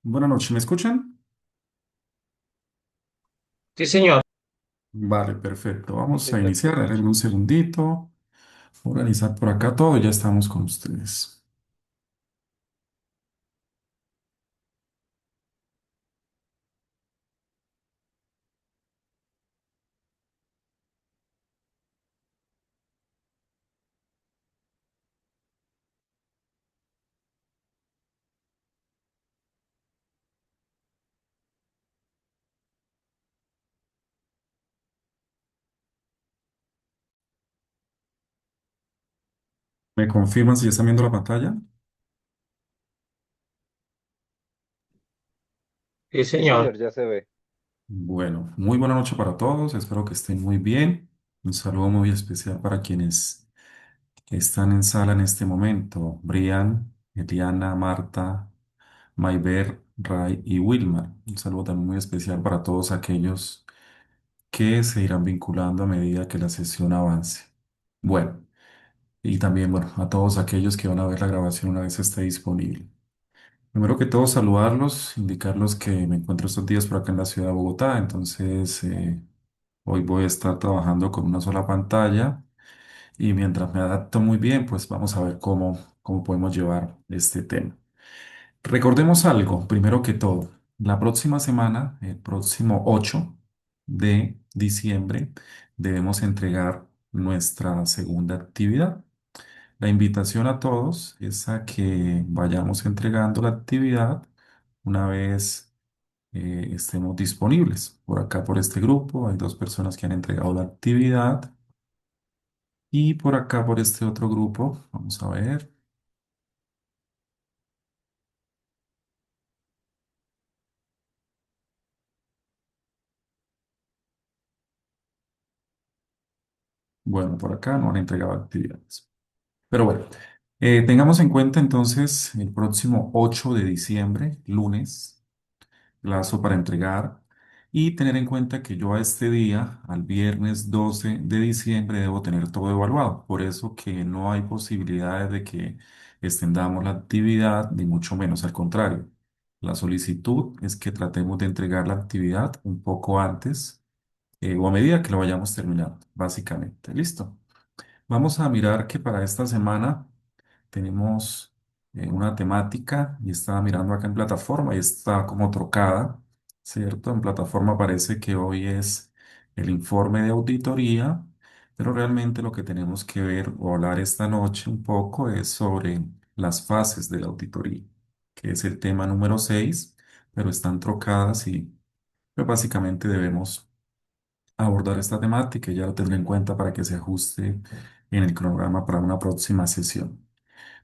Buenas noches, ¿me escuchan? Sí, señor. Vale, perfecto. Vamos Sí, a iniciar, perfecto. denme un segundito, organizar por acá todo, ya estamos con ustedes. ¿Me confirman si ya están viendo la pantalla? Sí, Sí, señor. señor, ya se ve. Bueno, muy buena noche para todos, espero que estén muy bien. Un saludo muy especial para quienes están en sala en este momento. Brian, Eliana, Marta, Mayber, Ray y Wilmar. Un saludo también muy especial para todos aquellos que se irán vinculando a medida que la sesión avance. Bueno. Y también, bueno, a todos aquellos que van a ver la grabación una vez esté disponible. Primero que todo, saludarlos, indicarlos que me encuentro estos días por acá en la ciudad de Bogotá, entonces hoy voy a estar trabajando con una sola pantalla y mientras me adapto muy bien, pues vamos a ver cómo podemos llevar este tema. Recordemos algo, primero que todo, la próxima semana, el próximo 8 de diciembre, debemos entregar nuestra segunda actividad. La invitación a todos es a que vayamos entregando la actividad una vez estemos disponibles. Por acá, por este grupo, hay dos personas que han entregado la actividad y por acá, por este otro grupo, vamos a ver. Bueno, por acá no han entregado actividades. Pero bueno, tengamos en cuenta entonces el próximo 8 de diciembre, lunes. Plazo para entregar y tener en cuenta que yo a este día, al viernes 12 de diciembre, debo tener todo evaluado. Por eso que no hay posibilidades de que extendamos la actividad, ni mucho menos, al contrario. La solicitud es que tratemos de entregar la actividad un poco antes o a medida que lo vayamos terminando, básicamente. ¿Listo? Vamos a mirar que para esta semana tenemos una temática y estaba mirando acá en plataforma y está como trocada, ¿cierto? En plataforma parece que hoy es el informe de auditoría, pero realmente lo que tenemos que ver o hablar esta noche un poco es sobre las fases de la auditoría, que es el tema número 6, pero están trocadas y pues, básicamente debemos abordar esta temática y ya lo tendré en cuenta para que se ajuste en el cronograma para una próxima sesión.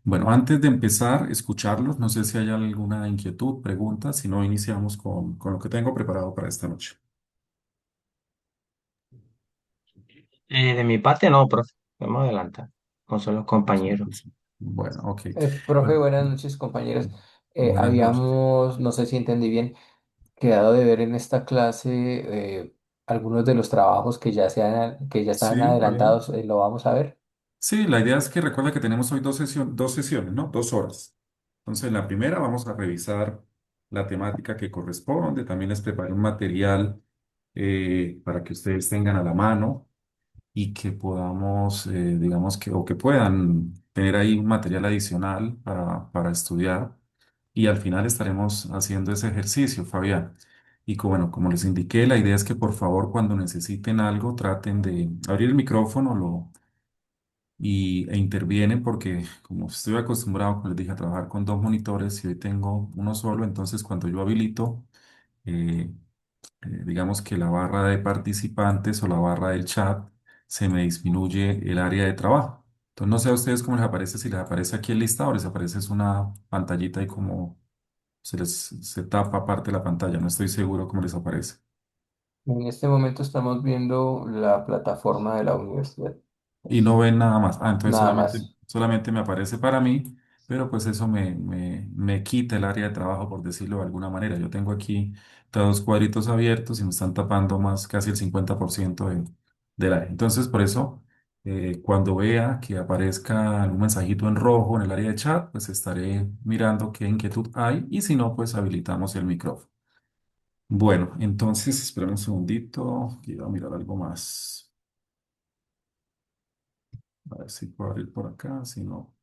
Bueno, antes de empezar, escucharlos, no sé si hay alguna inquietud, pregunta, si no, iniciamos con lo que tengo preparado para esta noche. De mi parte, no, profe. Vamos a adelantar. No son los compañeros. Bueno, ok. Profe, Bueno, buenas noches, compañeros. buenas noches. Habíamos, no sé si entendí bien, quedado de ver en esta clase algunos de los trabajos que ya están Sí, Fabián. adelantados, lo vamos a ver. Sí, la idea es que recuerda que tenemos hoy dos sesiones, ¿no? 2 horas. Entonces, en la primera vamos a revisar la temática que corresponde. También les preparé un material para que ustedes tengan a la mano y que podamos, digamos que, o que puedan tener ahí un material adicional para estudiar. Y al final estaremos haciendo ese ejercicio, Fabián. Y bueno, como les indiqué, la idea es que por favor cuando necesiten algo traten de abrir el micrófono e intervienen porque como estoy acostumbrado, como les dije, a trabajar con dos monitores y hoy tengo uno solo, entonces cuando yo habilito, eh, digamos que la barra de participantes o la barra del chat se me disminuye el área de trabajo. Entonces no sé a ustedes cómo les aparece, si les aparece aquí el listado o les aparece es una pantallita y como se tapa parte de la pantalla, no estoy seguro cómo les aparece. En este momento estamos viendo la plataforma de la universidad. Y no Pues, ven nada más. Ah, entonces nada solamente, más. solamente me aparece para mí, pero pues eso me quita el área de trabajo, por decirlo de alguna manera. Yo tengo aquí todos cuadritos abiertos y me están tapando más casi el 50% del área. Entonces, por eso. Cuando vea que aparezca un mensajito en rojo en el área de chat, pues estaré mirando qué inquietud hay y si no, pues habilitamos el micrófono. Bueno, entonces espera un segundito, quiero mirar algo más. A ver si puedo abrir por acá, si no.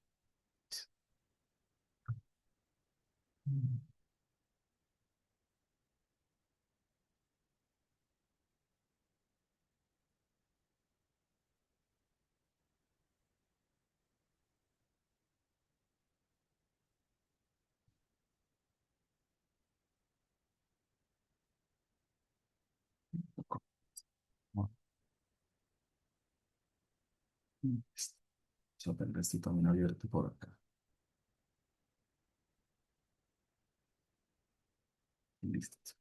Listo. Ya tengo esto también abierto por acá. Listo.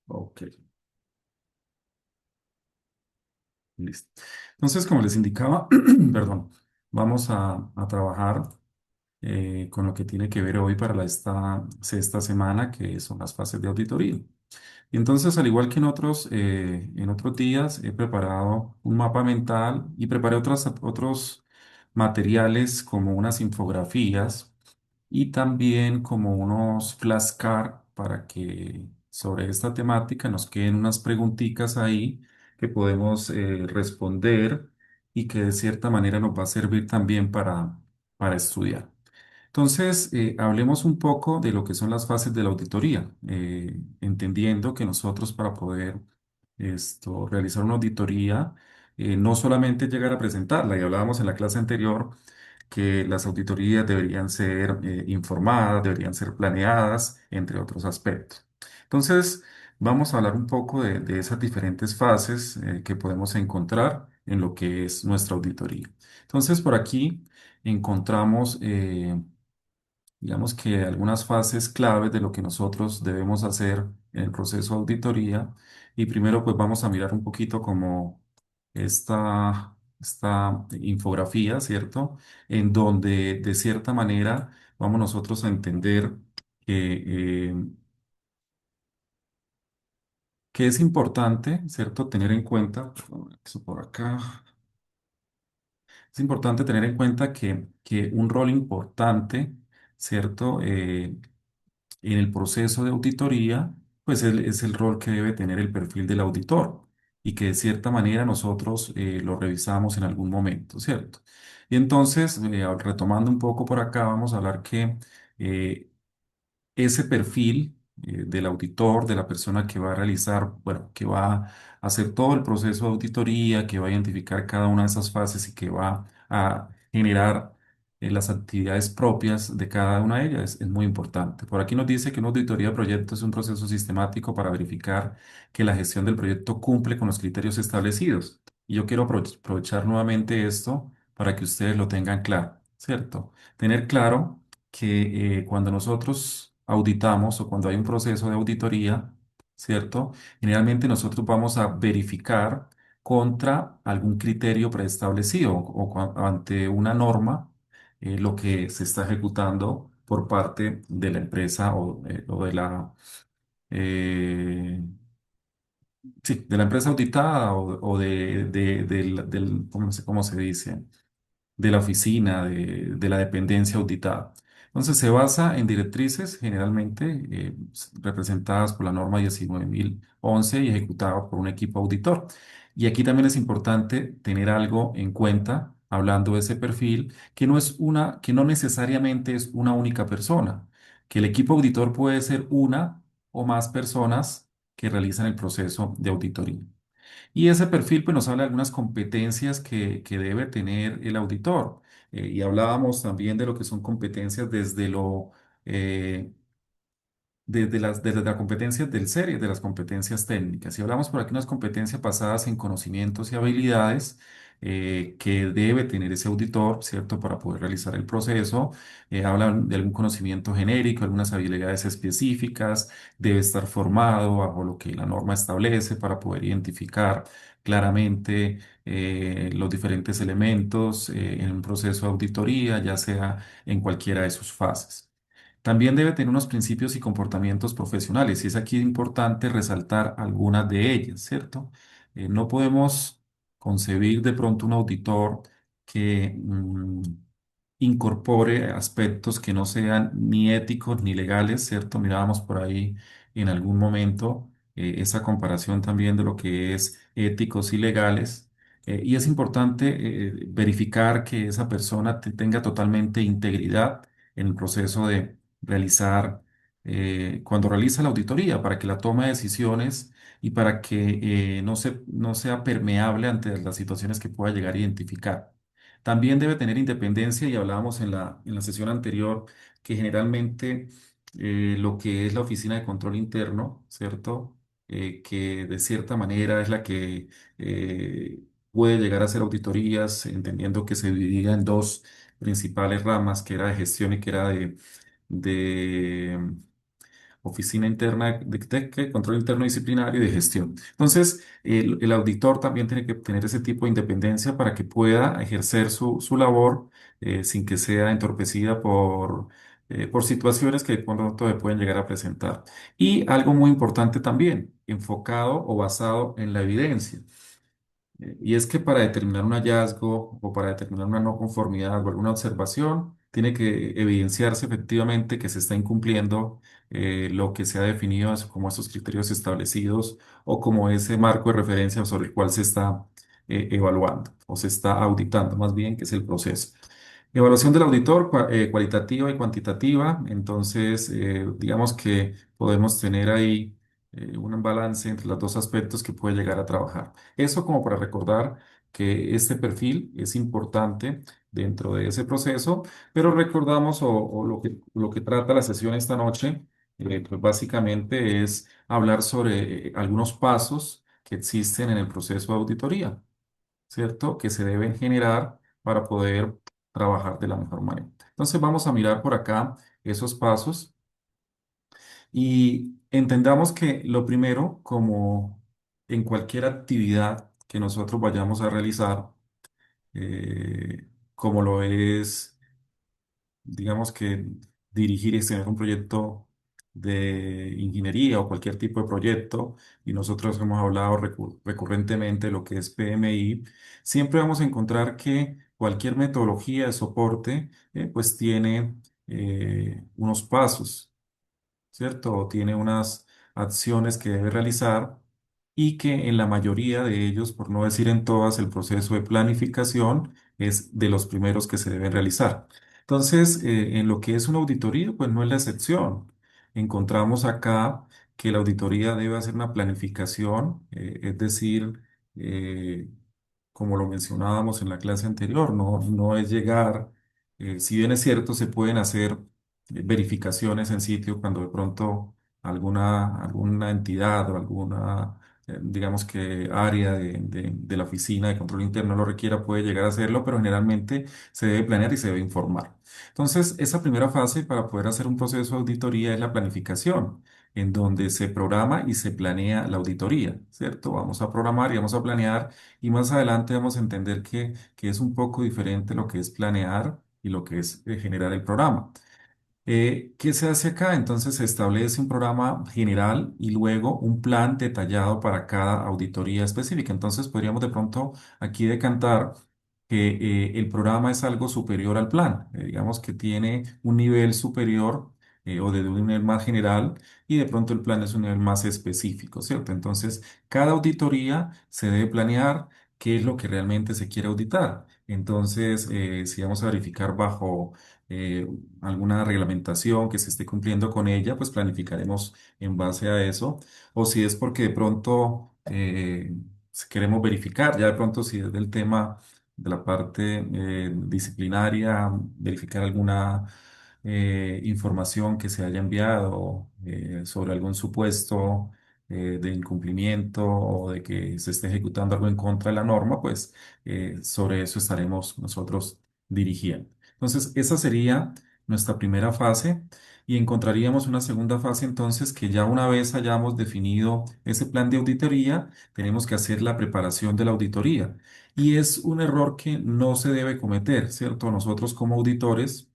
Ok, listo. Entonces, como les indicaba, perdón, vamos a trabajar con lo que tiene que ver hoy para esta sexta semana, que son las fases de auditoría. Y entonces, al igual que en otros días, he preparado un mapa mental y preparé otros materiales como unas infografías y también como unos flashcards para que sobre esta temática nos queden unas preguntitas ahí que podemos responder y que de cierta manera nos va a servir también para estudiar. Entonces, hablemos un poco de lo que son las fases de la auditoría, entendiendo que nosotros para poder realizar una auditoría, no solamente llegar a presentarla, y hablábamos en la clase anterior que las auditorías deberían ser informadas, deberían ser planeadas, entre otros aspectos. Entonces, vamos a hablar un poco de esas diferentes fases que podemos encontrar en lo que es nuestra auditoría. Entonces, por aquí encontramos digamos que algunas fases claves de lo que nosotros debemos hacer en el proceso de auditoría. Y primero pues vamos a mirar un poquito como esta infografía, ¿cierto? En donde de cierta manera vamos nosotros a entender que, que es importante, ¿cierto? Tener en cuenta, eso por acá, es importante tener en cuenta que un rol importante, ¿cierto? En el proceso de auditoría, pues es el rol que debe tener el perfil del auditor y que de cierta manera nosotros lo revisamos en algún momento, ¿cierto? Y entonces, retomando un poco por acá, vamos a hablar que eh, ese perfil del auditor, de la persona que va a realizar, bueno, que va a hacer todo el proceso de auditoría, que va a identificar cada una de esas fases y que va a generar las actividades propias de cada una de ellas, es muy importante. Por aquí nos dice que una auditoría de proyecto es un proceso sistemático para verificar que la gestión del proyecto cumple con los criterios establecidos. Y yo quiero aprovechar nuevamente esto para que ustedes lo tengan claro, ¿cierto? Tener claro que cuando nosotros auditamos o cuando hay un proceso de auditoría, ¿cierto? Generalmente nosotros vamos a verificar contra algún criterio preestablecido o ante una norma lo que se está ejecutando por parte de la empresa o de eh, sí, de la empresa auditada o ¿cómo se dice? De la oficina, de la dependencia auditada. Entonces, se basa en directrices generalmente representadas por la norma 19.011 y ejecutada por un equipo auditor. Y aquí también es importante tener algo en cuenta, hablando de ese perfil, que no necesariamente es una única persona, que el equipo auditor puede ser una o más personas que realizan el proceso de auditoría. Y ese perfil pues, nos habla de algunas competencias que debe tener el auditor. Y hablábamos también de lo que son competencias eh, desde las competencias del ser y de las competencias técnicas. Y hablamos por aquí unas competencias basadas en conocimientos y habilidades que debe tener ese auditor, ¿cierto? Para poder realizar el proceso. Hablan de algún conocimiento genérico, algunas habilidades específicas, debe estar formado bajo lo que la norma establece para poder identificar claramente los diferentes elementos en un proceso de auditoría, ya sea en cualquiera de sus fases. También debe tener unos principios y comportamientos profesionales, y es aquí importante resaltar algunas de ellas, ¿cierto? No podemos concebir de pronto un auditor que incorpore aspectos que no sean ni éticos ni legales, ¿cierto? Mirábamos por ahí en algún momento esa comparación también de lo que es éticos y legales. Y es importante verificar que esa persona tenga totalmente integridad en el proceso de realizar, cuando realiza la auditoría, para que la toma de decisiones y para que no sea permeable ante las situaciones que pueda llegar a identificar. También debe tener independencia y hablábamos en la sesión anterior que generalmente lo que es la Oficina de Control Interno, ¿cierto? Que de cierta manera es la que puede llegar a hacer auditorías, entendiendo que se dividía en dos principales ramas, que era de gestión y que era de oficina interna de control interno disciplinario y de gestión. Entonces, el auditor también tiene que tener ese tipo de independencia para que pueda ejercer su labor sin que sea entorpecida por situaciones que de pronto le pueden llegar a presentar. Y algo muy importante también, enfocado o basado en la evidencia. Y es que para determinar un hallazgo o para determinar una no conformidad o alguna observación, tiene que evidenciarse efectivamente que se está incumpliendo lo que se ha definido como esos criterios establecidos o como ese marco de referencia sobre el cual se está evaluando o se está auditando, más bien, que es el proceso. Evaluación del auditor, cualitativa y cuantitativa. Entonces, digamos que podemos tener ahí un balance entre los dos aspectos que puede llegar a trabajar. Eso como para recordar que este perfil es importante dentro de ese proceso, pero recordamos o lo que trata la sesión esta noche, pues básicamente es hablar sobre algunos pasos que existen en el proceso de auditoría, ¿cierto? Que se deben generar para poder trabajar de la mejor manera. Entonces vamos a mirar por acá esos pasos y entendamos que lo primero, como en cualquier actividad que nosotros vayamos a realizar, como lo es, digamos que dirigir y tener un proyecto de ingeniería o cualquier tipo de proyecto, y nosotros hemos hablado recurrentemente de lo que es PMI, siempre vamos a encontrar que cualquier metodología de soporte, pues tiene unos pasos, ¿cierto? O tiene unas acciones que debe realizar y que en la mayoría de ellos, por no decir en todas, el proceso de planificación es de los primeros que se deben realizar. Entonces, en lo que es una auditoría, pues no es la excepción. Encontramos acá que la auditoría debe hacer una planificación, es decir, eh, como lo mencionábamos en la clase anterior, no es llegar, si bien es cierto, se pueden hacer verificaciones en sitio cuando de pronto alguna entidad o alguna, digamos que área de la oficina de control interno lo requiera, puede llegar a hacerlo, pero generalmente se debe planear y se debe informar. Entonces, esa primera fase para poder hacer un proceso de auditoría es la planificación, en donde se programa y se planea la auditoría, ¿cierto? Vamos a programar y vamos a planear y más adelante vamos a entender que es un poco diferente lo que es planear y lo que es generar el programa. ¿Qué se hace acá? Entonces se establece un programa general y luego un plan detallado para cada auditoría específica. Entonces podríamos de pronto aquí decantar que el programa es algo superior al plan. Digamos que tiene un nivel superior o de un nivel más general y de pronto el plan es un nivel más específico, ¿cierto? Entonces cada auditoría se debe planear qué es lo que realmente se quiere auditar. Entonces, si vamos a verificar bajo eh, alguna reglamentación que se esté cumpliendo con ella, pues planificaremos en base a eso. O si es porque de pronto si queremos verificar, ya de pronto si es del tema de la parte disciplinaria, verificar alguna información que se haya enviado sobre algún supuesto de incumplimiento o de que se esté ejecutando algo en contra de la norma, pues sobre eso estaremos nosotros dirigiendo. Entonces, esa sería nuestra primera fase y encontraríamos una segunda fase entonces que ya una vez hayamos definido ese plan de auditoría, tenemos que hacer la preparación de la auditoría. Y es un error que no se debe cometer, ¿cierto? Nosotros como auditores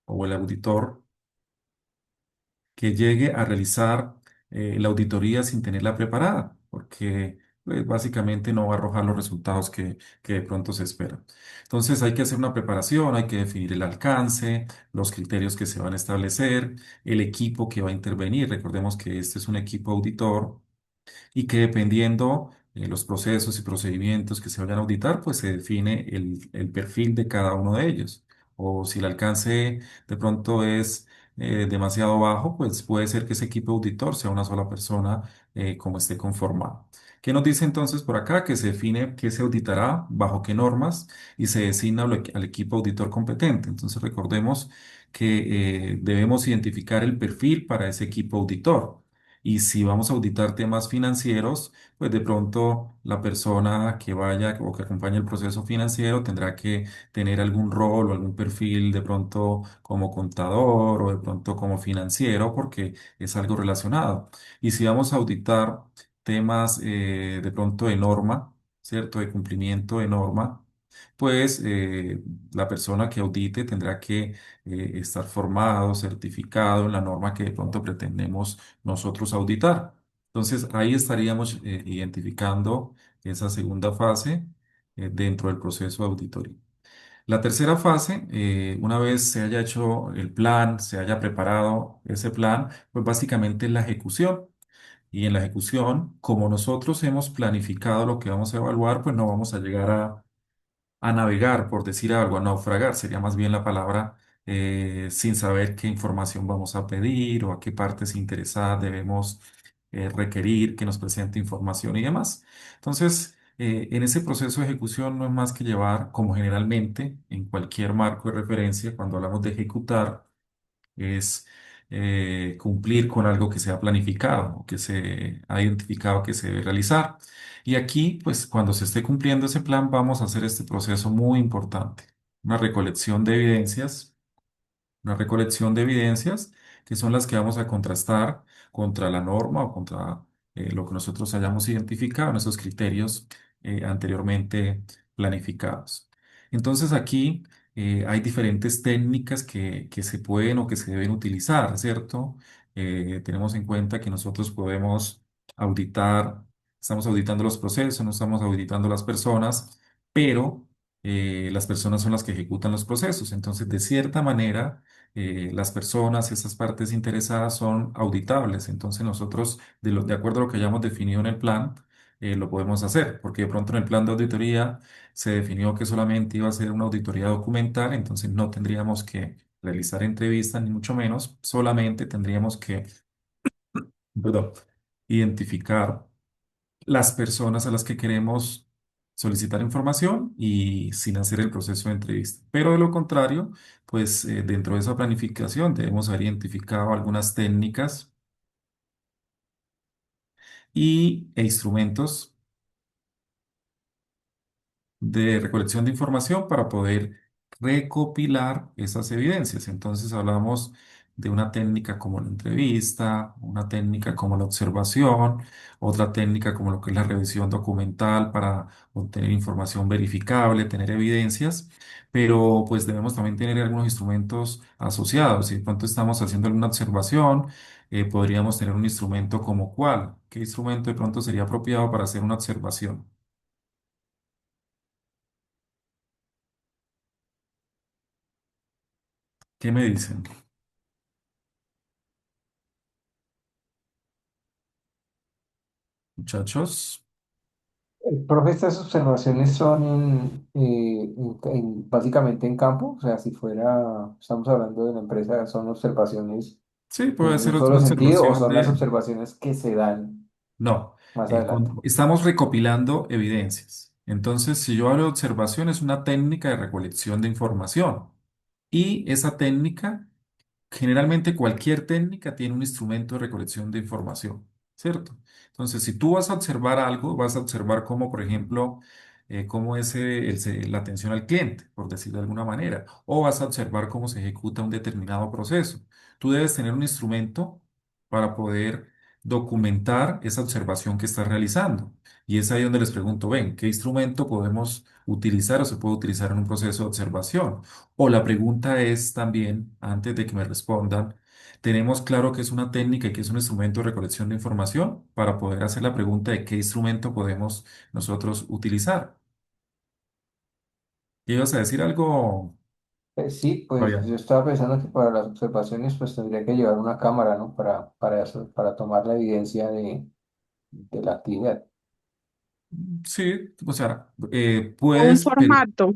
o el auditor que llegue a realizar la auditoría sin tenerla preparada, porque pues básicamente no va a arrojar los resultados que de pronto se esperan. Entonces hay que hacer una preparación, hay que definir el alcance, los criterios que se van a establecer, el equipo que va a intervenir. Recordemos que este es un equipo auditor y que dependiendo los procesos y procedimientos que se vayan a auditar, pues se define el perfil de cada uno de ellos. O si el alcance de pronto es demasiado bajo, pues puede ser que ese equipo auditor sea una sola persona como esté conformado. ¿Qué nos dice entonces por acá? Que se define qué se auditará, bajo qué normas y se designa al equipo auditor competente. Entonces recordemos que debemos identificar el perfil para ese equipo auditor. Y si vamos a auditar temas financieros, pues de pronto la persona que vaya o que acompañe el proceso financiero tendrá que tener algún rol o algún perfil de pronto como contador o de pronto como financiero, porque es algo relacionado. Y si vamos a auditar temas de pronto de norma, ¿cierto? De cumplimiento de norma, pues la persona que audite tendrá que estar formado, certificado en la norma que de pronto pretendemos nosotros auditar. Entonces, ahí estaríamos identificando esa segunda fase dentro del proceso de auditoría. La tercera fase, una vez se haya hecho el plan, se haya preparado ese plan, pues básicamente es la ejecución. Y en la ejecución, como nosotros hemos planificado lo que vamos a evaluar, pues no vamos a llegar a navegar, por decir algo, a naufragar, sería más bien la palabra, sin saber qué información vamos a pedir o a qué partes interesadas debemos requerir que nos presente información y demás. Entonces, en ese proceso de ejecución no es más que llevar, como generalmente en cualquier marco de referencia, cuando hablamos de ejecutar, es cumplir con algo que se ha planificado o que se ha identificado que se debe realizar. Y aquí, pues cuando se esté cumpliendo ese plan, vamos a hacer este proceso muy importante, una recolección de evidencias, una recolección de evidencias que son las que vamos a contrastar contra la norma o contra lo que nosotros hayamos identificado en esos criterios anteriormente planificados. Entonces aquí hay diferentes técnicas que se pueden o que se deben utilizar, ¿cierto? Tenemos en cuenta que nosotros podemos auditar, estamos auditando los procesos, no estamos auditando las personas, pero las personas son las que ejecutan los procesos. Entonces, de cierta manera, las personas, esas partes interesadas son auditables. Entonces nosotros, de acuerdo a lo que hayamos definido en el plan, lo podemos hacer, porque de pronto en el plan de auditoría se definió que solamente iba a ser una auditoría documental, entonces no tendríamos que realizar entrevistas ni mucho menos, solamente tendríamos que, perdón, identificar las personas a las que queremos solicitar información y sin hacer el proceso de entrevista. Pero de lo contrario, pues dentro de esa planificación debemos haber identificado algunas técnicas e instrumentos de recolección de información para poder recopilar esas evidencias. Entonces hablamos de una técnica como la entrevista, una técnica como la observación, otra técnica como lo que es la revisión documental para obtener información verificable, tener evidencias, pero pues debemos también tener algunos instrumentos asociados. Si de pronto estamos haciendo alguna observación, podríamos tener un instrumento como cuál. ¿Qué instrumento de pronto sería apropiado para hacer una observación? ¿Qué me dicen? Muchachos, Profe, estas observaciones son básicamente en campo, o sea, si fuera, estamos hablando de una empresa, son observaciones sí, puede en un ser solo otra sentido o observación son las de... observaciones que se dan No, más adelante. estamos recopilando evidencias. Entonces, si yo hablo de observación, es una técnica de recolección de información. Y esa técnica, generalmente cualquier técnica tiene un instrumento de recolección de información, ¿cierto? Entonces, si tú vas a observar algo, vas a observar cómo, por ejemplo, cómo es la atención al cliente, por decirlo de alguna manera, o vas a observar cómo se ejecuta un determinado proceso. Tú debes tener un instrumento para poder documentar esa observación que estás realizando. Y es ahí donde les pregunto, ven, ¿qué instrumento podemos utilizar o se puede utilizar en un proceso de observación? O la pregunta es también, antes de que me respondan, Tenemos claro que es una técnica y que es un instrumento de recolección de información para poder hacer la pregunta de qué instrumento podemos nosotros utilizar. ¿Y ibas a decir algo, Sí, pues Fabián? yo estaba pensando que para las observaciones pues tendría que llevar una cámara, ¿no? Para eso, para tomar la evidencia de la actividad. Sí, o sea, O un puedes, pero formato,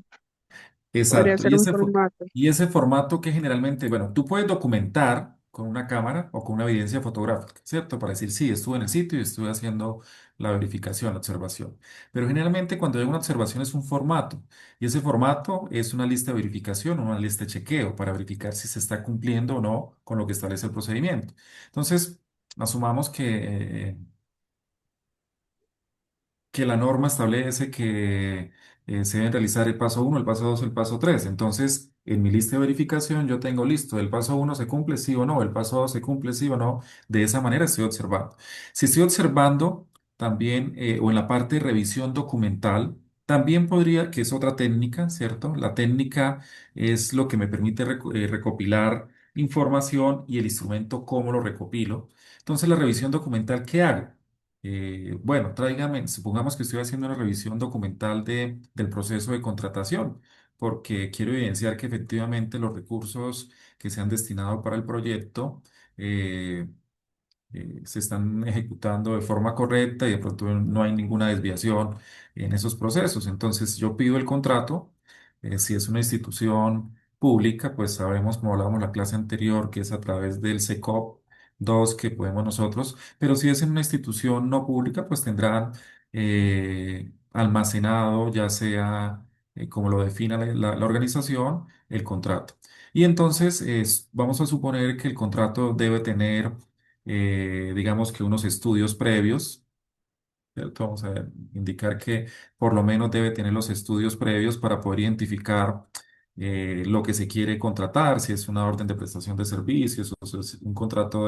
podría exacto. ser un formato. Y ese formato que generalmente, bueno, tú puedes documentar con una cámara o con una evidencia fotográfica, ¿cierto? Para decir, sí, estuve en el sitio y estuve haciendo la verificación, la observación. Pero generalmente cuando hay una observación es un formato. Y ese formato es una lista de verificación, una lista de chequeo para verificar si se está cumpliendo o no con lo que establece el procedimiento. Entonces, asumamos que la norma establece que se deben realizar el paso uno, el paso 2, el paso 3. Entonces, en mi lista de verificación yo tengo listo, el paso uno se cumple sí o no, el paso 2 se cumple sí o no. De esa manera estoy observando. Si estoy observando también, o en la parte de revisión documental, también podría, que es otra técnica, ¿cierto? La técnica es lo que me permite recopilar información y el instrumento cómo lo recopilo. Entonces, la revisión documental, ¿qué hago? Bueno, tráigame, supongamos que estoy haciendo una revisión documental del proceso de contratación, porque quiero evidenciar que efectivamente los recursos que se han destinado para el proyecto eh, se están ejecutando de forma correcta y de pronto no hay ninguna desviación en esos procesos. Entonces yo pido el contrato. Si es una institución pública, pues sabemos, como hablábamos en la clase anterior, que es a través del SECOP 2 que podemos nosotros, pero si es en una institución no pública, pues tendrán almacenado, ya sea como lo defina la organización, el contrato. Y entonces vamos a suponer que el contrato debe tener digamos que unos estudios previos, ¿cierto? Vamos a indicar que por lo menos debe tener los estudios previos para poder identificar lo que se quiere contratar, si es una orden de prestación de servicios o si es un contrato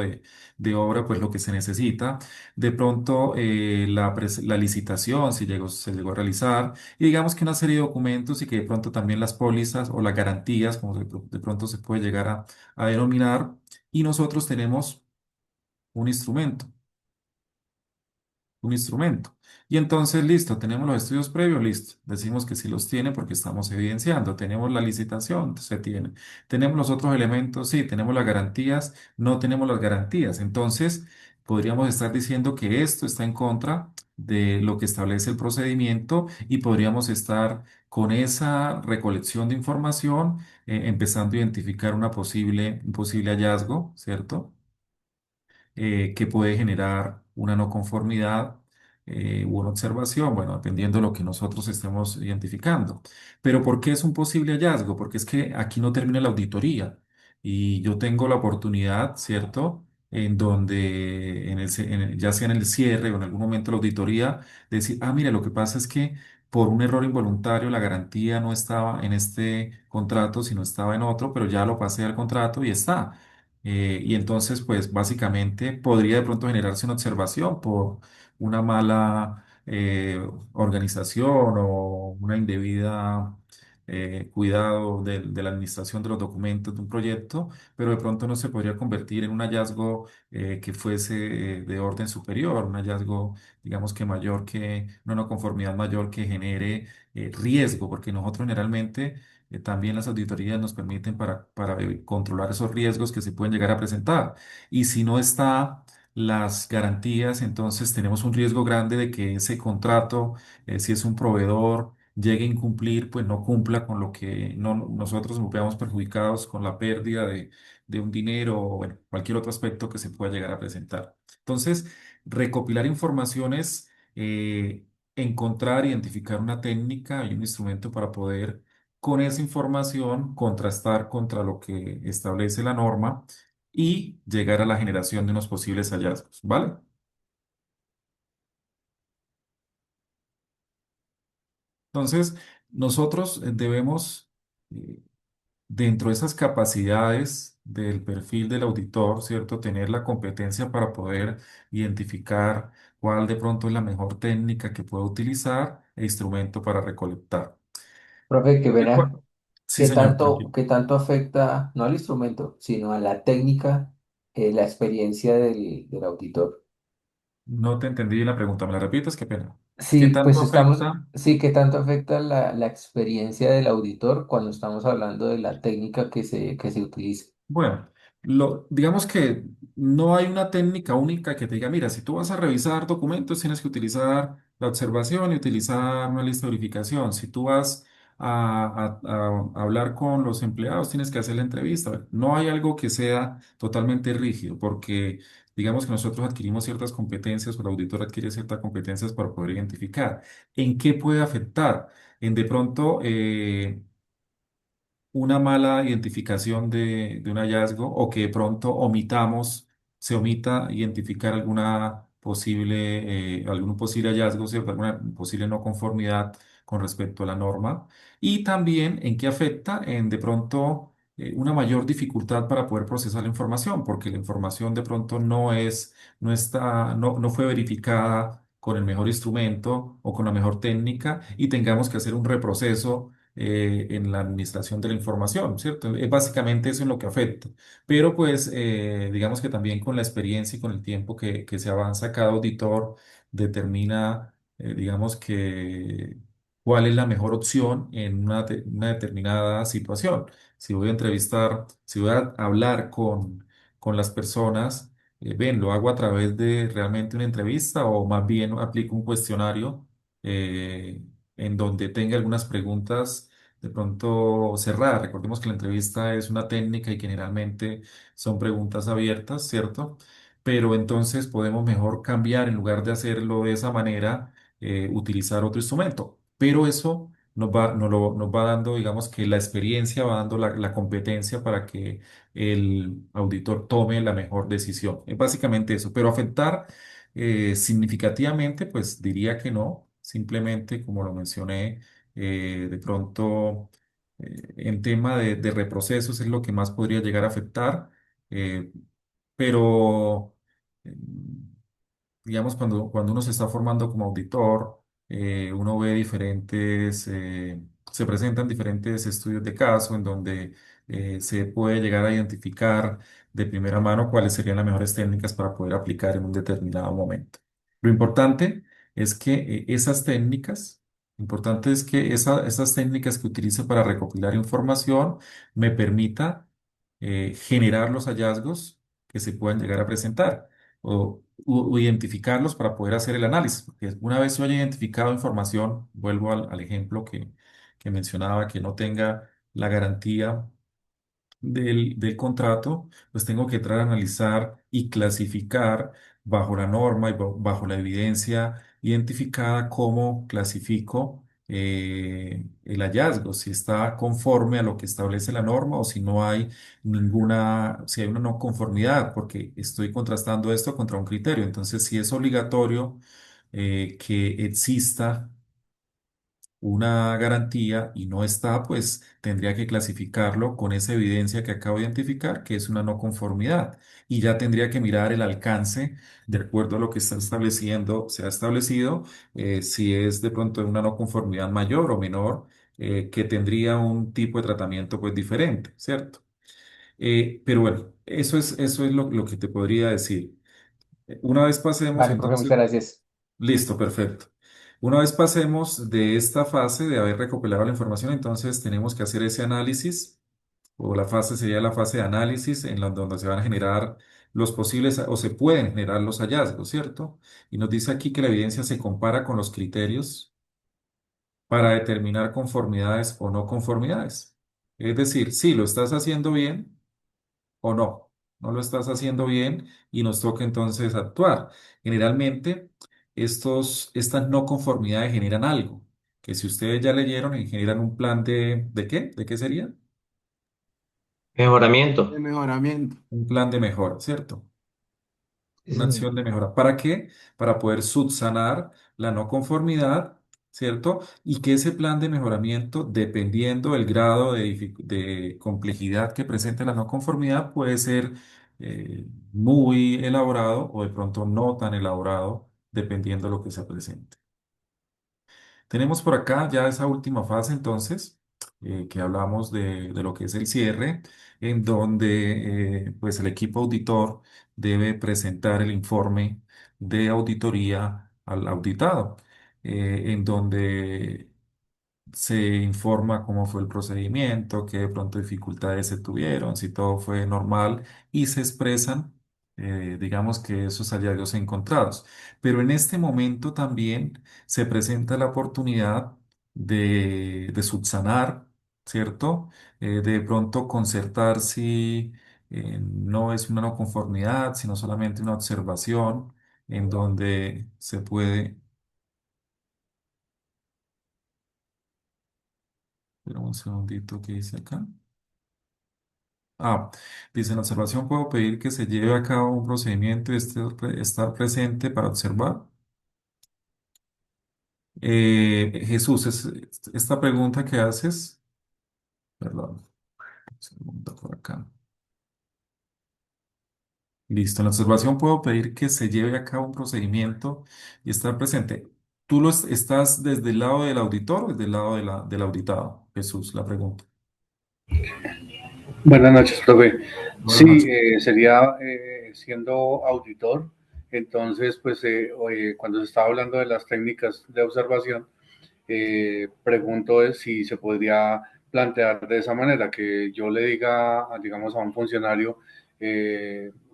de obra, pues lo que se necesita. De pronto, la licitación, si se llegó a realizar, y digamos que una serie de documentos y que de pronto también las pólizas o las garantías, como de pronto se puede llegar a denominar, y nosotros tenemos un instrumento, un instrumento. Y entonces, listo, tenemos los estudios previos, listo. Decimos que sí los tiene porque estamos evidenciando. Tenemos la licitación, se tiene. Tenemos los otros elementos, sí. Tenemos las garantías, no tenemos las garantías. Entonces, podríamos estar diciendo que esto está en contra de lo que establece el procedimiento y podríamos estar con esa recolección de información, empezando a identificar un posible hallazgo, ¿cierto? Que puede generar una no conformidad u una observación, bueno, dependiendo de lo que nosotros estemos identificando. Pero ¿por qué es un posible hallazgo? Porque es que aquí no termina la auditoría y yo tengo la oportunidad, ¿cierto? En donde, ya sea en el cierre o en algún momento de la auditoría, decir, ah, mire, lo que pasa es que por un error involuntario la garantía no estaba en este contrato, sino estaba en otro, pero ya lo pasé al contrato y está. Y entonces, pues básicamente podría de pronto generarse una observación por una mala organización o una indebida cuidado de la administración de los documentos de un proyecto, pero de pronto no se podría convertir en un hallazgo que fuese de orden superior, un hallazgo, digamos que mayor que, una no conformidad mayor que genere riesgo, porque nosotros generalmente también las auditorías nos permiten para controlar esos riesgos que se pueden llegar a presentar. Y si no está las garantías, entonces tenemos un riesgo grande de que ese contrato, si es un proveedor, llegue a incumplir, pues no cumpla con lo que nosotros nos veamos perjudicados con la pérdida de un dinero o bueno, cualquier otro aspecto que se pueda llegar a presentar. Entonces, recopilar informaciones, encontrar, identificar una técnica y un instrumento para poder con esa información contrastar contra lo que establece la norma y llegar a la generación de unos posibles hallazgos, ¿vale? Entonces, nosotros debemos, eh, dentro de esas capacidades del perfil del auditor, ¿cierto? Tener la competencia para poder identificar cuál de pronto es la mejor técnica que puede utilizar e instrumento para recolectar. Profe, que Bueno, verá sí, señor, tranquilo. qué tanto afecta, no al instrumento, sino a la técnica la experiencia del auditor. No te entendí la pregunta, ¿me la repites? Qué pena. ¿Qué Sí, tanto pues estamos, afecta? sí, ¿qué tanto afecta la experiencia del auditor cuando estamos hablando de la técnica que se utiliza? Bueno, digamos que no hay una técnica única que te diga, mira, si tú vas a revisar documentos, tienes que utilizar la observación y utilizar una lista de verificación. Si tú vas a hablar con los empleados, tienes que hacer la entrevista. No hay algo que sea totalmente rígido, porque digamos que nosotros adquirimos ciertas competencias, o el auditor adquiere ciertas competencias para poder identificar en qué puede afectar. En de pronto, una mala identificación de un hallazgo o que de pronto se omita identificar algún posible hallazgo, ¿cierto? Alguna posible no conformidad con respecto a la norma. Y también en qué afecta en de pronto una mayor dificultad para poder procesar la información, porque la información de pronto no fue verificada con el mejor instrumento o con la mejor técnica y tengamos que hacer un reproceso en la administración de la información, ¿cierto? Es básicamente eso en lo que afecta. Pero pues digamos que también con la experiencia y con el tiempo que se avanza, cada auditor determina, digamos que cuál es la mejor opción en una determinada situación. Si voy a hablar con las personas, ven, lo hago a través de realmente una entrevista o más bien aplico un cuestionario. En donde tenga algunas preguntas de pronto cerradas. Recordemos que la entrevista es una técnica y generalmente son preguntas abiertas, ¿cierto? Pero entonces podemos mejor cambiar, en lugar de hacerlo de esa manera, utilizar otro instrumento. Pero eso nos va dando, digamos que la experiencia va dando la competencia para que el auditor tome la mejor decisión. Es básicamente eso, pero afectar significativamente, pues diría que no. Simplemente, como lo mencioné, de pronto en tema de reprocesos es lo que más podría llegar a afectar, eh, pero digamos, cuando uno se está formando como auditor, uno ve se presentan diferentes estudios de caso en donde se puede llegar a identificar de primera mano cuáles serían las mejores técnicas para poder aplicar en un determinado momento. Lo importante es que esas técnicas que utilice para recopilar información me permita generar los hallazgos que se puedan llegar a presentar o identificarlos para poder hacer el análisis. Porque una vez yo haya identificado información, vuelvo al ejemplo que mencionaba, que no tenga la garantía del contrato, pues tengo que entrar a analizar y clasificar bajo la norma y bajo la evidencia identificada cómo clasifico el hallazgo, si está conforme a lo que establece la norma o si no hay si hay una no conformidad, porque estoy contrastando esto contra un criterio. Entonces, si es obligatorio que exista una garantía y no está, pues tendría que clasificarlo con esa evidencia que acabo de identificar, que es una no conformidad. Y ya tendría que mirar el alcance de acuerdo a lo que se ha establecido, si es de pronto una no conformidad mayor o menor, que tendría un tipo de tratamiento pues diferente, ¿cierto? Pero bueno, eso es lo que te podría decir. Una vez pasemos Vale, profe, entonces. muchas gracias. Listo, perfecto. Una vez pasemos de esta fase de haber recopilado la información, entonces tenemos que hacer ese análisis, o la fase sería la fase de análisis en donde se van a generar los posibles o se pueden generar los hallazgos, ¿cierto? Y nos dice aquí que la evidencia se compara con los criterios para determinar conformidades o no conformidades. Es decir, si lo estás haciendo bien o no. No lo estás haciendo bien y nos toca entonces actuar. Generalmente, estas no conformidades generan algo, que si ustedes ya leyeron, generan un plan ¿de qué? ¿De qué sería? De Mejoramiento. mejoramiento. Un plan de mejora, ¿cierto? Sí, Una señor. acción de mejora. ¿Para qué? Para poder subsanar la no conformidad, ¿cierto? Y que ese plan de mejoramiento, dependiendo del grado de complejidad que presente la no conformidad, puede ser muy elaborado o de pronto no tan elaborado, dependiendo de lo que se presente. Tenemos por acá ya esa última fase, entonces, que hablamos de lo que es el cierre, en donde pues el equipo auditor debe presentar el informe de auditoría al auditado, en donde se informa cómo fue el procedimiento, qué de pronto dificultades se tuvieron, si todo fue normal y se expresan, digamos que esos hallazgos encontrados. Pero en este momento también se presenta la oportunidad de subsanar, ¿cierto? De pronto concertar si no es una no conformidad, sino solamente una observación en donde se puede... Espera un segundito, ¿qué dice acá? Ah, dice, en la observación puedo pedir que se lleve a cabo un procedimiento y estar presente para observar. Jesús, esta pregunta que haces, perdón, segunda por acá. Listo, en la observación puedo pedir que se lleve a cabo un procedimiento y estar presente. ¿Tú estás desde el lado del auditor o desde el lado del auditado? Jesús, la pregunta. Buenas noches, profe. Buenas Sí, noches. sería siendo auditor, entonces, pues cuando se estaba hablando de las técnicas de observación, pregunto es si se podría plantear de esa manera, que yo le diga, digamos, a un funcionario,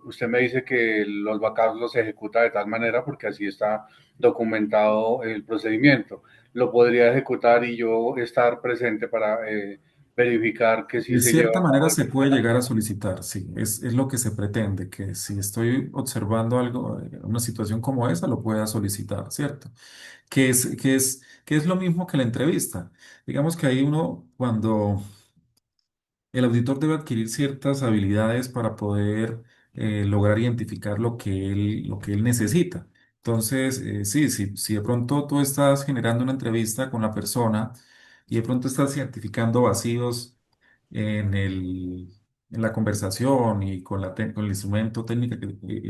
usted me dice que los vacados los ejecuta de tal manera porque así está documentado el procedimiento. Lo podría ejecutar y yo estar presente para verificar que sí De se lleva cierta a manera cabo. se puede llegar a solicitar, sí, es lo que se pretende, que si estoy observando algo, una situación como esa, lo pueda solicitar, ¿cierto? Que es lo mismo que la entrevista. Digamos que ahí uno, cuando el auditor debe adquirir ciertas habilidades para poder lograr identificar lo que él necesita. Entonces, sí, si de pronto tú estás generando una entrevista con la persona y de pronto estás identificando vacíos en en la conversación y con el instrumento técnico,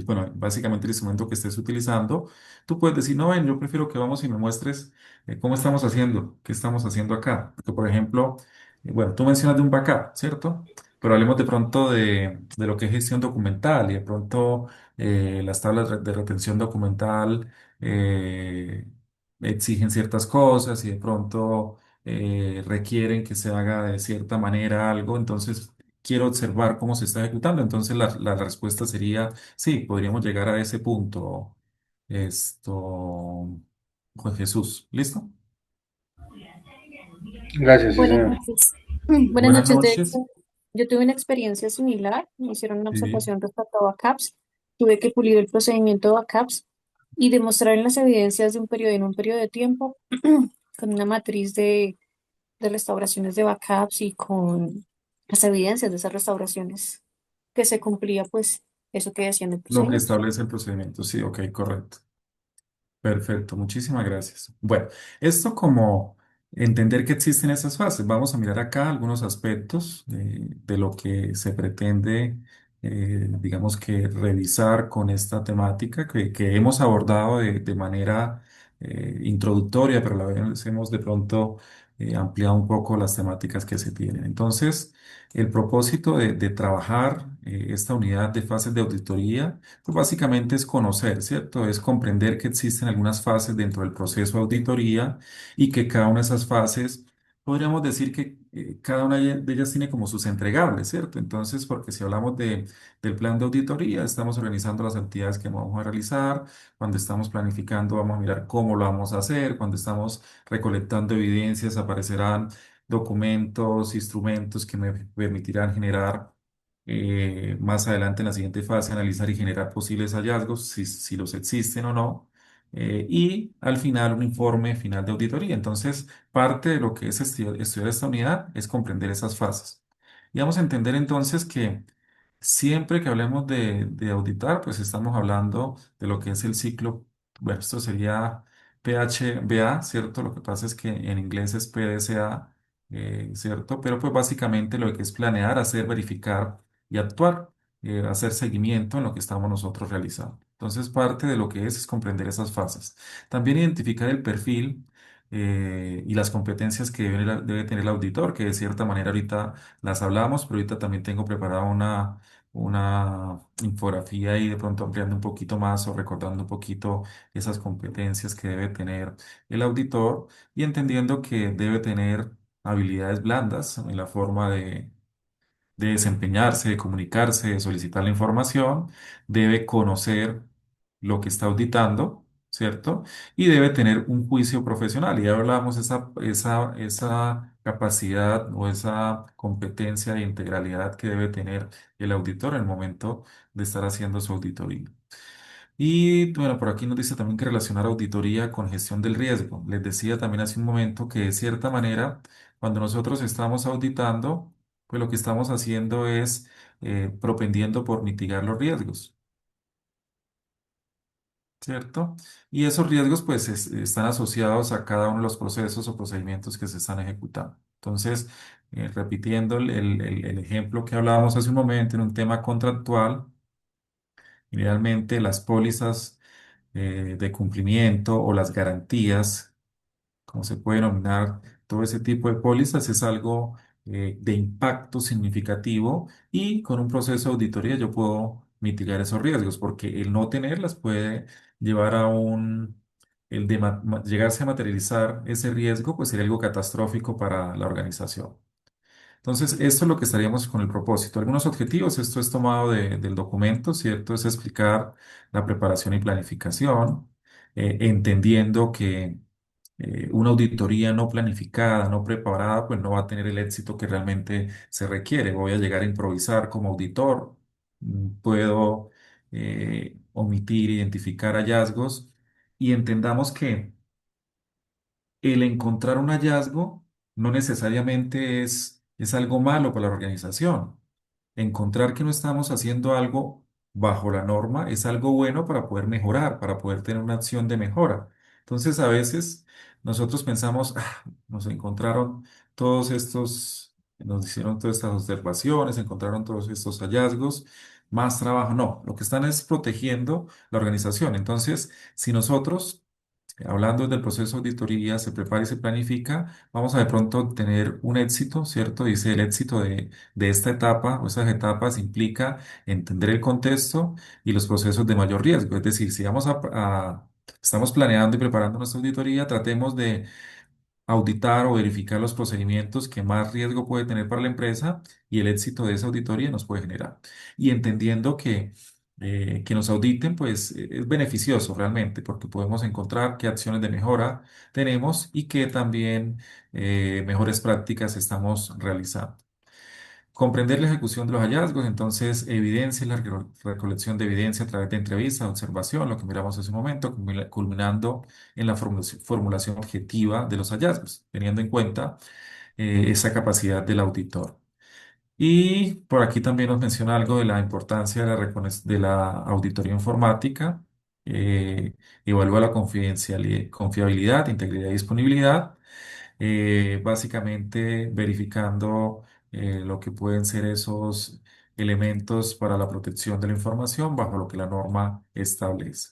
bueno, básicamente el instrumento que estés utilizando, tú puedes decir, no, ven, yo prefiero que vamos y me muestres cómo estamos haciendo, qué estamos haciendo acá. Porque, por ejemplo, bueno, tú mencionas de un backup, ¿cierto? Pero hablemos de pronto de lo que es gestión documental y de pronto las tablas de retención documental eh, exigen ciertas cosas y de pronto requieren que se haga de cierta manera algo, entonces quiero observar cómo se está ejecutando. Entonces la respuesta sería sí, podríamos llegar a ese punto. Esto, Juan Jesús, ¿listo? Gracias, sí, Buenas señor. noches. Buenas Buenas noches. De noches. hecho, yo tuve una experiencia similar. Me hicieron una Sí. observación respecto a backups. Tuve que pulir el procedimiento de backups y demostrar en las evidencias de un periodo en un periodo de tiempo con una matriz de restauraciones de backups y con las evidencias de esas restauraciones que se cumplía, pues, eso que decía en el Lo que procedimiento. establece el procedimiento, sí, ok, correcto. Perfecto, muchísimas gracias. Bueno, esto como entender que existen esas fases. Vamos a mirar acá algunos aspectos de lo que se pretende, digamos que revisar con esta temática que hemos abordado de manera introductoria, pero a la vez hemos de pronto ampliado un poco las temáticas que se tienen. Entonces, el propósito de trabajar esta unidad de fases de auditoría pues básicamente es conocer, ¿cierto? Es comprender que existen algunas fases dentro del proceso de auditoría y que cada una de esas fases, podríamos decir que cada una de ellas tiene como sus entregables, ¿cierto? Entonces, porque si hablamos del plan de auditoría, estamos organizando las actividades que vamos a realizar, cuando estamos planificando vamos a mirar cómo lo vamos a hacer, cuando estamos recolectando evidencias aparecerán documentos, instrumentos que me permitirán generar más adelante en la siguiente fase, analizar y generar posibles hallazgos, si los existen o no. Y al final un informe final de auditoría. Entonces, parte de lo que es estudiar esta unidad es comprender esas fases. Y vamos a entender entonces que siempre que hablemos de auditar, pues estamos hablando de lo que es el ciclo. Bueno, esto sería PHBA, ¿cierto? Lo que pasa es que en inglés es PDCA, ¿cierto? Pero pues básicamente lo que es planear, hacer, verificar y actuar, hacer seguimiento en lo que estamos nosotros realizando. Entonces, parte de lo que es comprender esas fases. También identificar el perfil y las competencias que debe tener el auditor, que de cierta manera ahorita las hablamos, pero ahorita también tengo preparada una infografía y de pronto ampliando un poquito más o recordando un poquito esas competencias que debe tener el auditor y entendiendo que debe tener habilidades blandas en la forma de desempeñarse, de comunicarse, de solicitar la información, debe conocer lo que está auditando, ¿cierto? Y debe tener un juicio profesional. Y ya hablábamos esa capacidad o esa competencia de integralidad que debe tener el auditor en el momento de estar haciendo su auditoría. Y bueno, por aquí nos dice también que relacionar auditoría con gestión del riesgo. Les decía también hace un momento que de cierta manera, cuando nosotros estamos auditando, pues lo que estamos haciendo es propendiendo por mitigar los riesgos, ¿cierto? Y esos riesgos pues están asociados a cada uno de los procesos o procedimientos que se están ejecutando. Entonces, repitiendo el ejemplo que hablábamos hace un momento en un tema contractual, generalmente las pólizas de cumplimiento o las garantías, como se puede denominar todo ese tipo de pólizas, es algo de impacto significativo y con un proceso de auditoría yo puedo mitigar esos riesgos porque el no tenerlas puede llevar a el de llegarse a materializar ese riesgo, pues sería algo catastrófico para la organización. Entonces, esto es lo que estaríamos con el propósito. Algunos objetivos, esto es tomado del documento, ¿cierto? Es explicar la preparación y planificación, entendiendo que una auditoría no planificada, no preparada, pues no va a tener el éxito que realmente se requiere. Voy a llegar a improvisar como auditor, puedo omitir, identificar hallazgos y entendamos que el encontrar un hallazgo no necesariamente es algo malo para la organización. Encontrar que no estamos haciendo algo bajo la norma es algo bueno para poder mejorar, para poder tener una acción de mejora. Entonces, a veces nosotros pensamos, "Ah, nos encontraron todos estos, nos hicieron todas estas observaciones, encontraron todos estos hallazgos, más trabajo". No, lo que están es protegiendo la organización. Entonces, si nosotros hablando del proceso de auditoría, se prepara y se planifica, vamos a de pronto tener un éxito, ¿cierto? Dice el éxito de esta etapa o estas etapas implica entender el contexto y los procesos de mayor riesgo. Es decir, si estamos planeando y preparando nuestra auditoría, tratemos de auditar o verificar los procedimientos que más riesgo puede tener para la empresa y el éxito de esa auditoría nos puede generar. Y entendiendo que nos auditen, pues es beneficioso realmente porque podemos encontrar qué acciones de mejora tenemos y qué también mejores prácticas estamos realizando. Comprender la ejecución de los hallazgos, entonces evidencia, la recolección de evidencia a través de entrevistas, observación, lo que miramos hace un momento, culminando en la formulación objetiva de los hallazgos, teniendo en cuenta esa capacidad del auditor. Y por aquí también nos menciona algo de la importancia de de la auditoría informática, evalúa la confiabilidad, integridad y disponibilidad básicamente verificando lo que pueden ser esos elementos para la protección de la información bajo lo que la norma establece.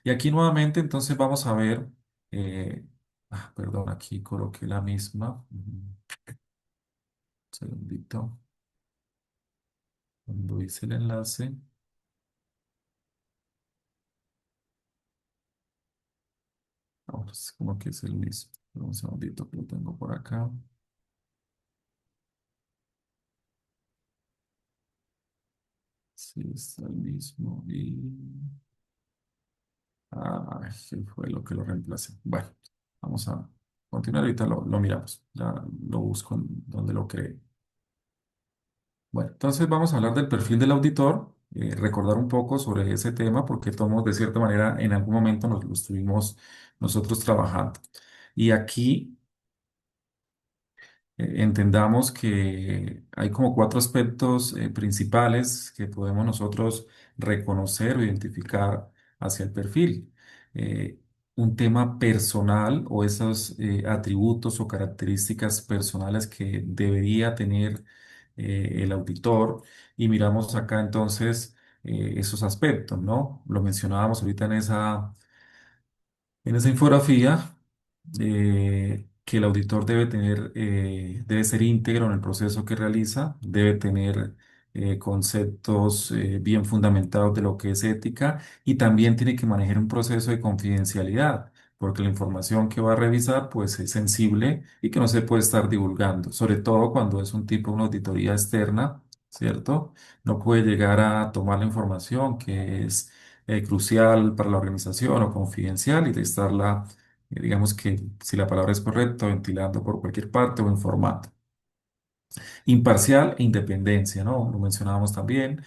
Y aquí nuevamente entonces vamos a ver, perdón, aquí coloqué la misma, segundito, cuando hice el enlace, ahora es como que es el mismo. Un segundito que lo tengo por acá. Sí, está el mismo. ¿Qué fue lo que lo reemplacé? Bueno, vamos a continuar. Ahorita lo miramos. Ya lo busco en donde lo creé. Bueno, entonces vamos a hablar del perfil del auditor, recordar un poco sobre ese tema porque todos de cierta manera en algún momento nos lo estuvimos nosotros trabajando. Y aquí entendamos que hay como cuatro aspectos principales que podemos nosotros reconocer o identificar hacia el perfil. Eh, un tema personal o esos atributos o características personales que debería tener el auditor. Y miramos acá entonces esos aspectos, ¿no? Lo mencionábamos ahorita en esa infografía que el auditor debe tener, debe ser íntegro en el proceso que realiza, debe tener conceptos bien fundamentados de lo que es ética y también tiene que manejar un proceso de confidencialidad, porque la información que va a revisar pues es sensible y que no se puede estar divulgando, sobre todo cuando es un tipo de una auditoría externa, ¿cierto? No puede llegar a tomar la información que es crucial para la organización o confidencial y de estarla digamos que si la palabra es correcta, ventilando por cualquier parte o informando. Imparcial e independencia, ¿no? Lo mencionábamos también.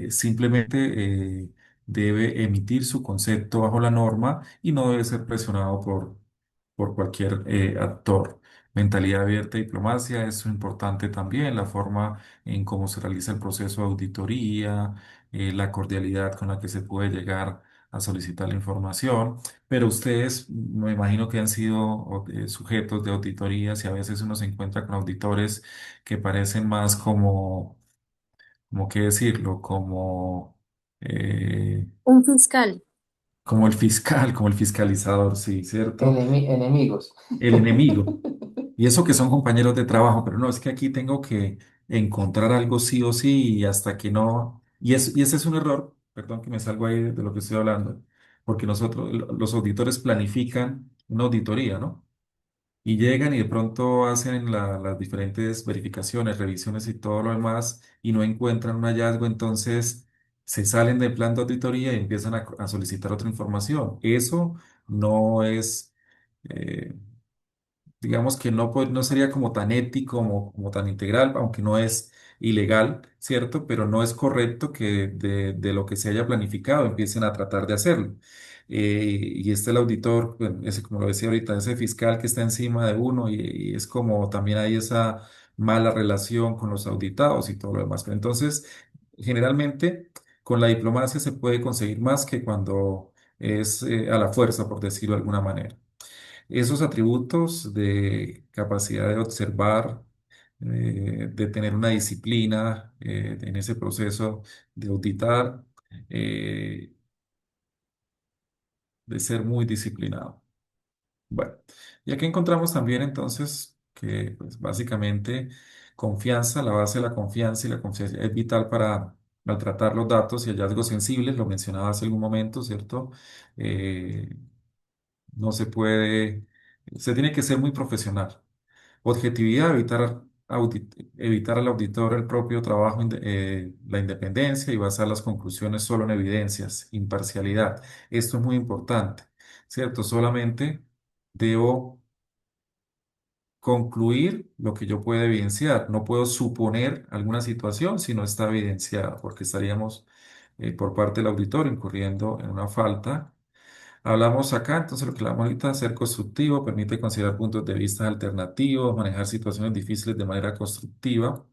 Simplemente debe emitir su concepto bajo la norma y no debe ser presionado por cualquier actor. Mentalidad abierta y diplomacia, eso es importante también, la forma en cómo se realiza el proceso de auditoría, la cordialidad con la que se puede llegar a solicitar la información. Pero ustedes, me imagino que han sido sujetos de auditorías y a veces uno se encuentra con auditores que parecen más como qué decirlo, eh, Un fiscal. como el fiscal, como el fiscalizador, sí, ¿cierto? Enemigos. El enemigo. Y eso que son compañeros de trabajo, pero no, es que aquí tengo que encontrar algo sí o sí y hasta que no. Y ese es un error, perdón que me salgo ahí de lo que estoy hablando, porque nosotros, los auditores planifican una auditoría, ¿no? Y llegan y de pronto hacen las diferentes verificaciones, revisiones y todo lo demás y no encuentran un hallazgo, entonces se salen del plan de auditoría y empiezan a solicitar otra información. Eso no es, eh, digamos que no, no sería como tan ético, como tan integral, aunque no es ilegal, ¿cierto? Pero no es correcto que de lo que se haya planificado empiecen a tratar de hacerlo. Y este el auditor, bueno, ese como lo decía ahorita, ese fiscal que está encima de uno y es como también hay esa mala relación con los auditados y todo lo demás. Pero entonces, generalmente, con la diplomacia se puede conseguir más que cuando es a la fuerza, por decirlo de alguna manera. Esos atributos de capacidad de observar, de tener una disciplina en ese proceso de auditar, eh, de ser muy disciplinado. Bueno, y aquí encontramos también entonces que pues, básicamente confianza, la base de la confianza y la confianza es vital para maltratar los datos y hallazgos sensibles, lo mencionaba hace algún momento, ¿cierto? Eh, no se puede, se tiene que ser muy profesional. Objetividad, evitar al auditor el propio trabajo, la independencia y basar las conclusiones solo en evidencias. Imparcialidad. Esto es muy importante, ¿cierto? Solamente debo concluir lo que yo puedo evidenciar. No puedo suponer alguna situación si no está evidenciada, porque estaríamos por parte del auditor incurriendo en una falta. Hablamos acá, entonces lo que hablamos ahorita, ser constructivo, permite considerar puntos de vista alternativos, manejar situaciones difíciles de manera constructiva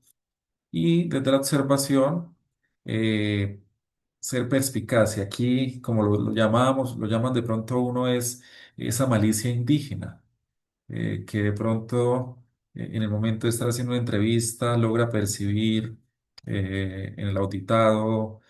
y desde la observación, eh, ser perspicaz. Y aquí, como lo llamamos, lo llaman de pronto uno es esa malicia indígena que de pronto en el momento de estar haciendo una entrevista logra percibir en el auditado,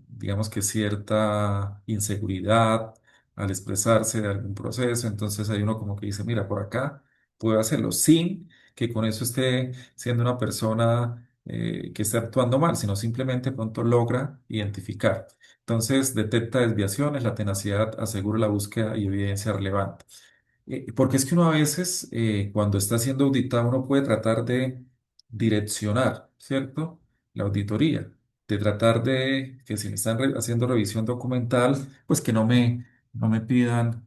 digamos que cierta inseguridad al expresarse de algún proceso, entonces hay uno como que dice, mira, por acá puedo hacerlo sin que con eso esté siendo una persona que esté actuando mal, sino simplemente pronto logra identificar. Entonces detecta desviaciones, la tenacidad asegura la búsqueda y evidencia relevante. Porque es que uno a veces, cuando está siendo auditado, uno puede tratar de direccionar, ¿cierto? La auditoría, de tratar de que si me están haciendo revisión documental, pues que no me pidan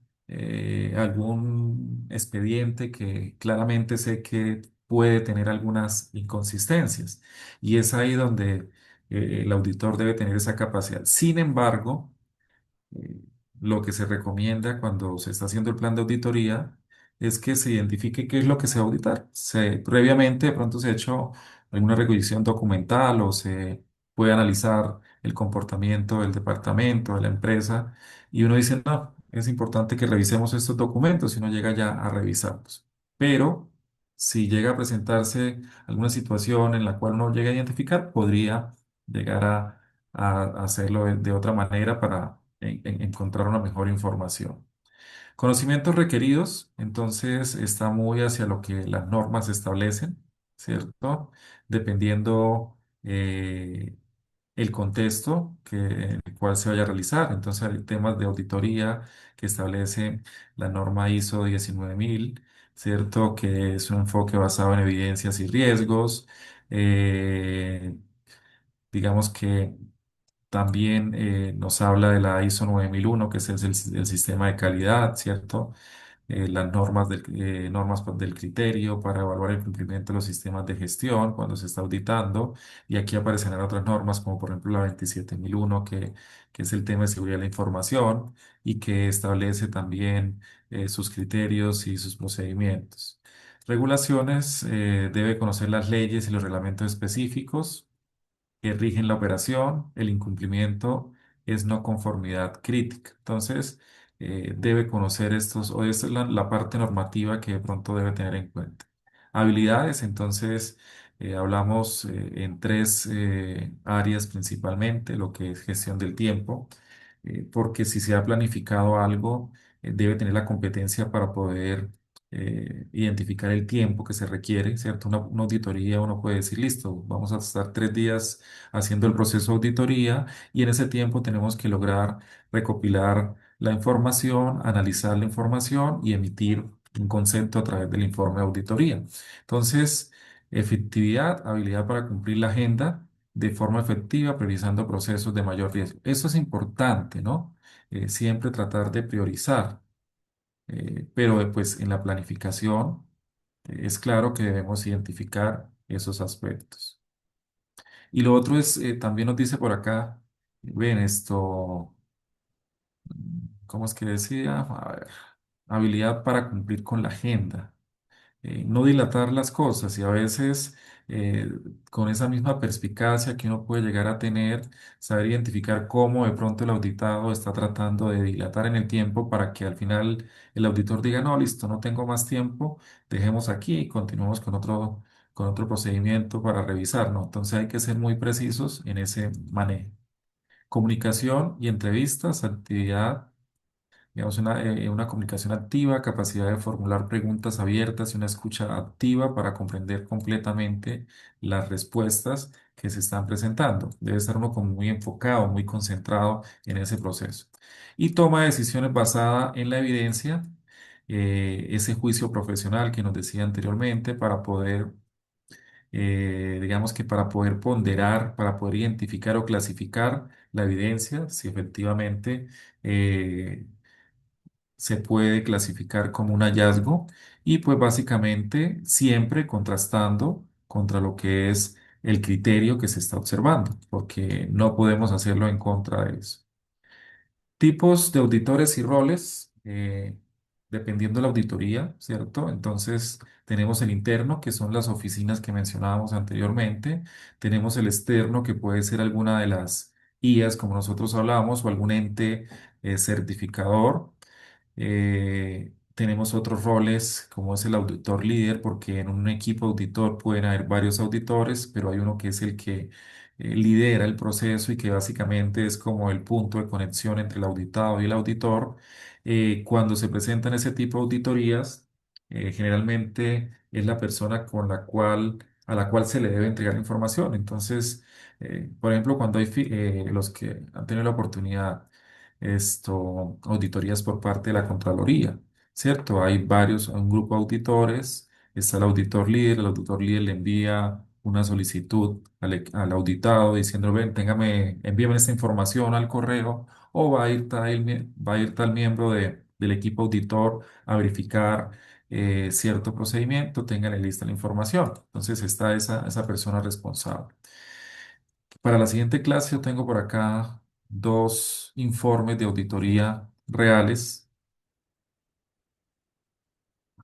algún expediente que claramente sé que puede tener algunas inconsistencias. Y es ahí donde el auditor debe tener esa capacidad. Sin embargo, eh, lo que se recomienda cuando se está haciendo el plan de auditoría es que se identifique qué es lo que se va a auditar. Previamente, de pronto se ha hecho alguna revisión documental o se puede analizar el comportamiento del departamento, de la empresa, y uno dice, no, es importante que revisemos estos documentos y uno llega ya a revisarlos. Pero si llega a presentarse alguna situación en la cual uno llega a identificar, podría llegar a hacerlo de otra manera para encontrar una mejor información. Conocimientos requeridos, entonces está muy hacia lo que las normas establecen, ¿cierto? Dependiendo el contexto en el cual se vaya a realizar. Entonces hay temas de auditoría que establece la norma ISO 19000, ¿cierto? Que es un enfoque basado en evidencias y riesgos. Eh, digamos que también nos habla de la ISO 9001, que es el sistema de calidad, ¿cierto? Las normas pues, del criterio para evaluar el cumplimiento de los sistemas de gestión cuando se está auditando. Y aquí aparecerán otras normas, como por ejemplo la 27001, que es el tema de seguridad de la información y que establece también sus criterios y sus procedimientos. Regulaciones, debe conocer las leyes y los reglamentos específicos que rigen la operación. El incumplimiento es no conformidad crítica. Entonces, debe conocer estos, o esta es la parte normativa que de pronto debe tener en cuenta. Habilidades, entonces, hablamos en tres áreas principalmente, lo que es gestión del tiempo, porque si se ha planificado algo, debe tener la competencia para poder identificar el tiempo que se requiere, ¿cierto? Una auditoría, uno puede decir, listo, vamos a estar 3 días haciendo el proceso de auditoría y en ese tiempo tenemos que lograr recopilar la información, analizar la información y emitir un concepto a través del informe de auditoría. Entonces, efectividad, habilidad para cumplir la agenda de forma efectiva, priorizando procesos de mayor riesgo. Eso es importante, ¿no? Siempre tratar de priorizar, pero después en la planificación es claro que debemos identificar esos aspectos. Y lo otro es, también nos dice por acá, ven esto, ¿cómo es que decía? A ver, habilidad para cumplir con la agenda. No dilatar las cosas y a veces eh, con esa misma perspicacia que uno puede llegar a tener, saber identificar cómo de pronto el auditado está tratando de dilatar en el tiempo para que al final el auditor diga, no, listo, no tengo más tiempo, dejemos aquí y continuemos con otro procedimiento para revisar, ¿no? Entonces hay que ser muy precisos en ese manejo. Comunicación y entrevistas, actividad, digamos, una comunicación activa, capacidad de formular preguntas abiertas y una escucha activa para comprender completamente las respuestas que se están presentando. Debe estar uno como muy enfocado, muy concentrado en ese proceso. Y toma de decisiones basada en la evidencia, ese juicio profesional que nos decía anteriormente para poder digamos que para poder ponderar, para poder identificar o clasificar la evidencia, si efectivamente eh, se puede clasificar como un hallazgo y pues básicamente siempre contrastando contra lo que es el criterio que se está observando, porque no podemos hacerlo en contra de eso. Tipos de auditores y roles, dependiendo de la auditoría, ¿cierto? Entonces, tenemos el interno, que son las oficinas que mencionábamos anteriormente. Tenemos el externo, que puede ser alguna de las IAs, como nosotros hablamos, o algún ente certificador. Tenemos otros roles como es el auditor líder, porque en un equipo auditor pueden haber varios auditores, pero hay uno que es el que lidera el proceso y que básicamente es como el punto de conexión entre el auditado y el auditor. Cuando se presentan ese tipo de auditorías, generalmente es la persona a la cual se le debe entregar información. Entonces, por ejemplo, cuando hay los que han tenido la oportunidad auditorías por parte de la Contraloría, ¿cierto? Hay un grupo de auditores, está el auditor líder le envía una solicitud al auditado diciendo, ven, envíame esta información al correo o va a ir tal miembro del equipo auditor a verificar cierto procedimiento, tengan en lista la información. Entonces está esa persona responsable. Para la siguiente clase yo tengo por acá dos informes de auditoría reales.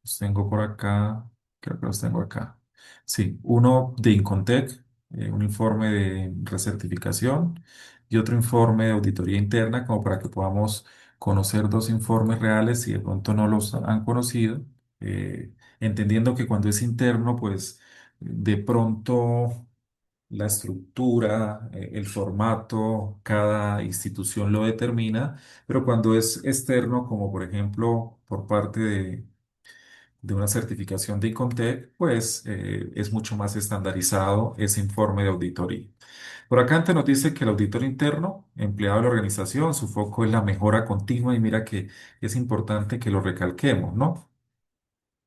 Los tengo por acá, creo que los tengo acá. Sí, uno de Incontec, un informe de recertificación y otro informe de auditoría interna, como para que podamos conocer dos informes reales si de pronto no los han conocido, entendiendo que cuando es interno, pues de pronto la estructura, el formato, cada institución lo determina, pero cuando es externo, como por ejemplo por parte de una certificación de Incontec, pues es mucho más estandarizado ese informe de auditoría. Por acá antes nos dice que el auditor interno, empleado de la organización, su foco es la mejora continua y mira que es importante que lo recalquemos, ¿no?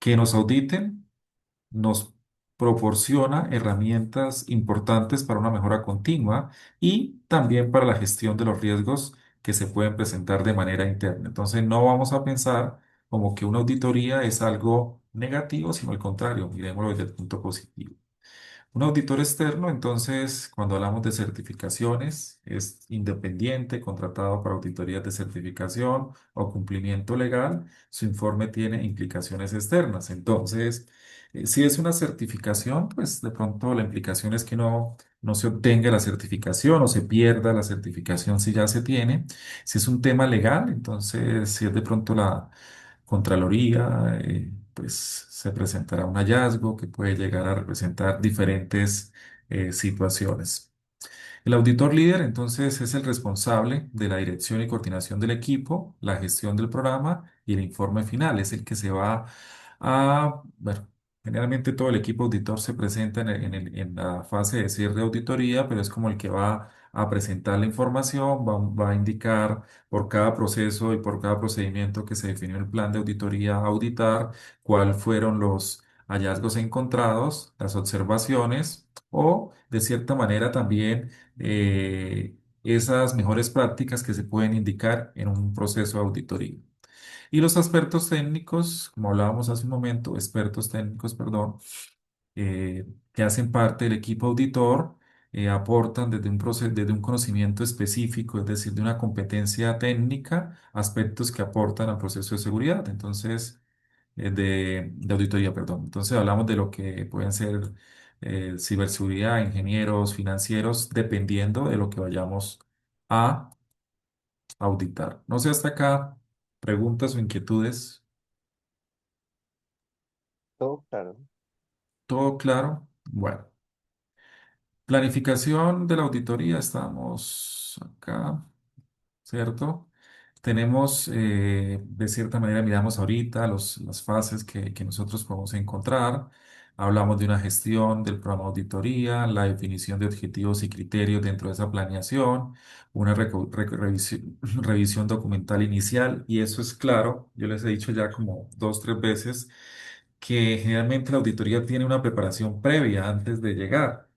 Que nos auditen nos proporciona herramientas importantes para una mejora continua y también para la gestión de los riesgos que se pueden presentar de manera interna. Entonces, no vamos a pensar como que una auditoría es algo negativo, sino al contrario, miremoslo desde el punto positivo. Un auditor externo, entonces, cuando hablamos de certificaciones, es independiente, contratado para auditorías de certificación o cumplimiento legal. Su informe tiene implicaciones externas. Entonces, si es una certificación, pues de pronto la implicación es que no se obtenga la certificación o se pierda la certificación si ya se tiene. Si es un tema legal, entonces, si es de pronto la Contraloría, pues se presentará un hallazgo que puede llegar a representar diferentes situaciones. El auditor líder, entonces, es el responsable de la dirección y coordinación del equipo, la gestión del programa y el informe final. Es el que se va bueno, generalmente todo el equipo auditor se presenta en la fase de cierre de auditoría, pero es como el que va a presentar la información, va a indicar por cada proceso y por cada procedimiento que se definió el plan de auditoría a auditar, cuáles fueron los hallazgos encontrados, las observaciones o, de cierta manera, también esas mejores prácticas que se pueden indicar en un proceso de auditoría. Y los expertos técnicos, como hablábamos hace un momento, expertos técnicos, perdón, que hacen parte del equipo auditor, aportan desde un desde un conocimiento específico, es decir, de una competencia técnica, aspectos que aportan al proceso de seguridad. Entonces, de auditoría, perdón. Entonces hablamos de lo que pueden ser ciberseguridad, ingenieros, financieros, dependiendo de lo que vayamos a auditar. No sé hasta acá, preguntas o inquietudes. Todo claro. ¿Todo claro? Bueno, planificación de la auditoría, estamos acá. ¿Cierto? Tenemos, de cierta manera, miramos ahorita las fases que nosotros podemos encontrar. Hablamos de una gestión del programa de auditoría, la definición de objetivos y criterios dentro de esa planeación, una revisión documental inicial, y eso es claro, yo les he dicho ya como dos, tres veces que generalmente la auditoría tiene una preparación previa antes de llegar.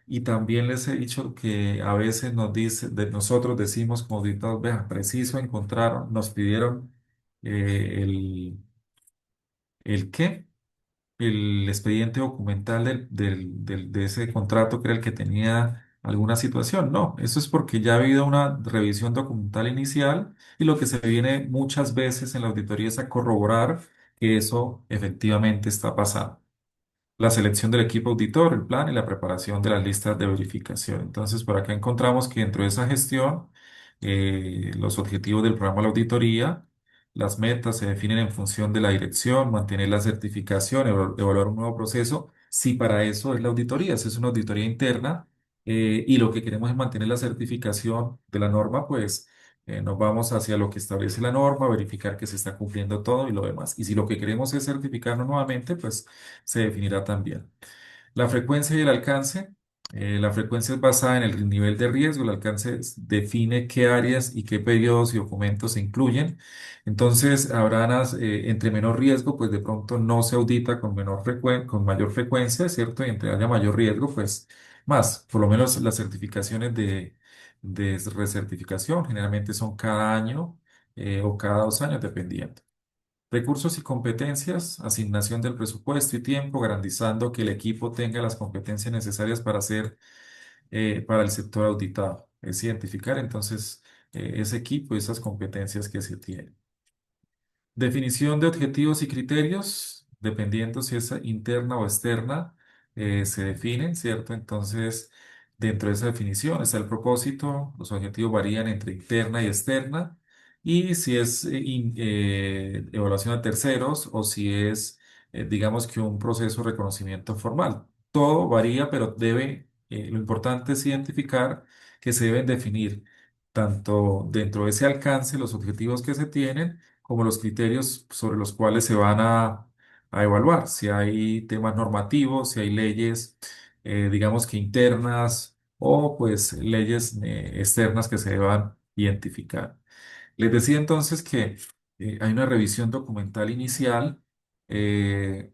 Y también les he dicho que a veces nos dice, nosotros decimos como auditores, vean, preciso encontraron, nos pidieron el qué, el expediente documental de ese contrato que era el que tenía alguna situación. No, eso es porque ya ha habido una revisión documental inicial y lo que se viene muchas veces en la auditoría es a corroborar que eso efectivamente está pasando. La selección del equipo auditor, el plan y la preparación de las listas de verificación. Entonces, por acá encontramos que dentro de esa gestión, los objetivos del programa de la auditoría, las metas se definen en función de la dirección, mantener la certificación, evaluar un nuevo proceso. Si para eso es la auditoría, si es una auditoría interna, y lo que queremos es mantener la certificación de la norma, pues nos vamos hacia lo que establece la norma, verificar que se está cumpliendo todo y lo demás. Y si lo que queremos es certificarnos nuevamente, pues se definirá también. La frecuencia y el alcance. La frecuencia es basada en el nivel de riesgo. El alcance define qué áreas y qué periodos y documentos se incluyen. Entonces, habrá entre menor riesgo, pues de pronto no se audita con mayor frecuencia, ¿cierto? Y entre haya mayor riesgo, pues más. Por lo menos las certificaciones de recertificación generalmente son cada año o cada 2 años, dependiendo. Recursos y competencias, asignación del presupuesto y tiempo, garantizando que el equipo tenga las competencias necesarias para hacer, para el sector auditado. Es identificar entonces ese equipo y esas competencias que se tienen. Definición de objetivos y criterios, dependiendo si es interna o externa, se definen, ¿cierto? Entonces, dentro de esa definición está el propósito, los objetivos varían entre interna y externa, y si es evaluación a terceros o si es, digamos que un proceso de reconocimiento formal. Todo varía, pero debe lo importante es identificar que se deben definir tanto dentro de ese alcance los objetivos que se tienen como los criterios sobre los cuales se van a evaluar. Si hay temas normativos, si hay leyes, digamos que internas o pues leyes externas que se deban identificar. Les decía entonces que hay una revisión documental inicial eh,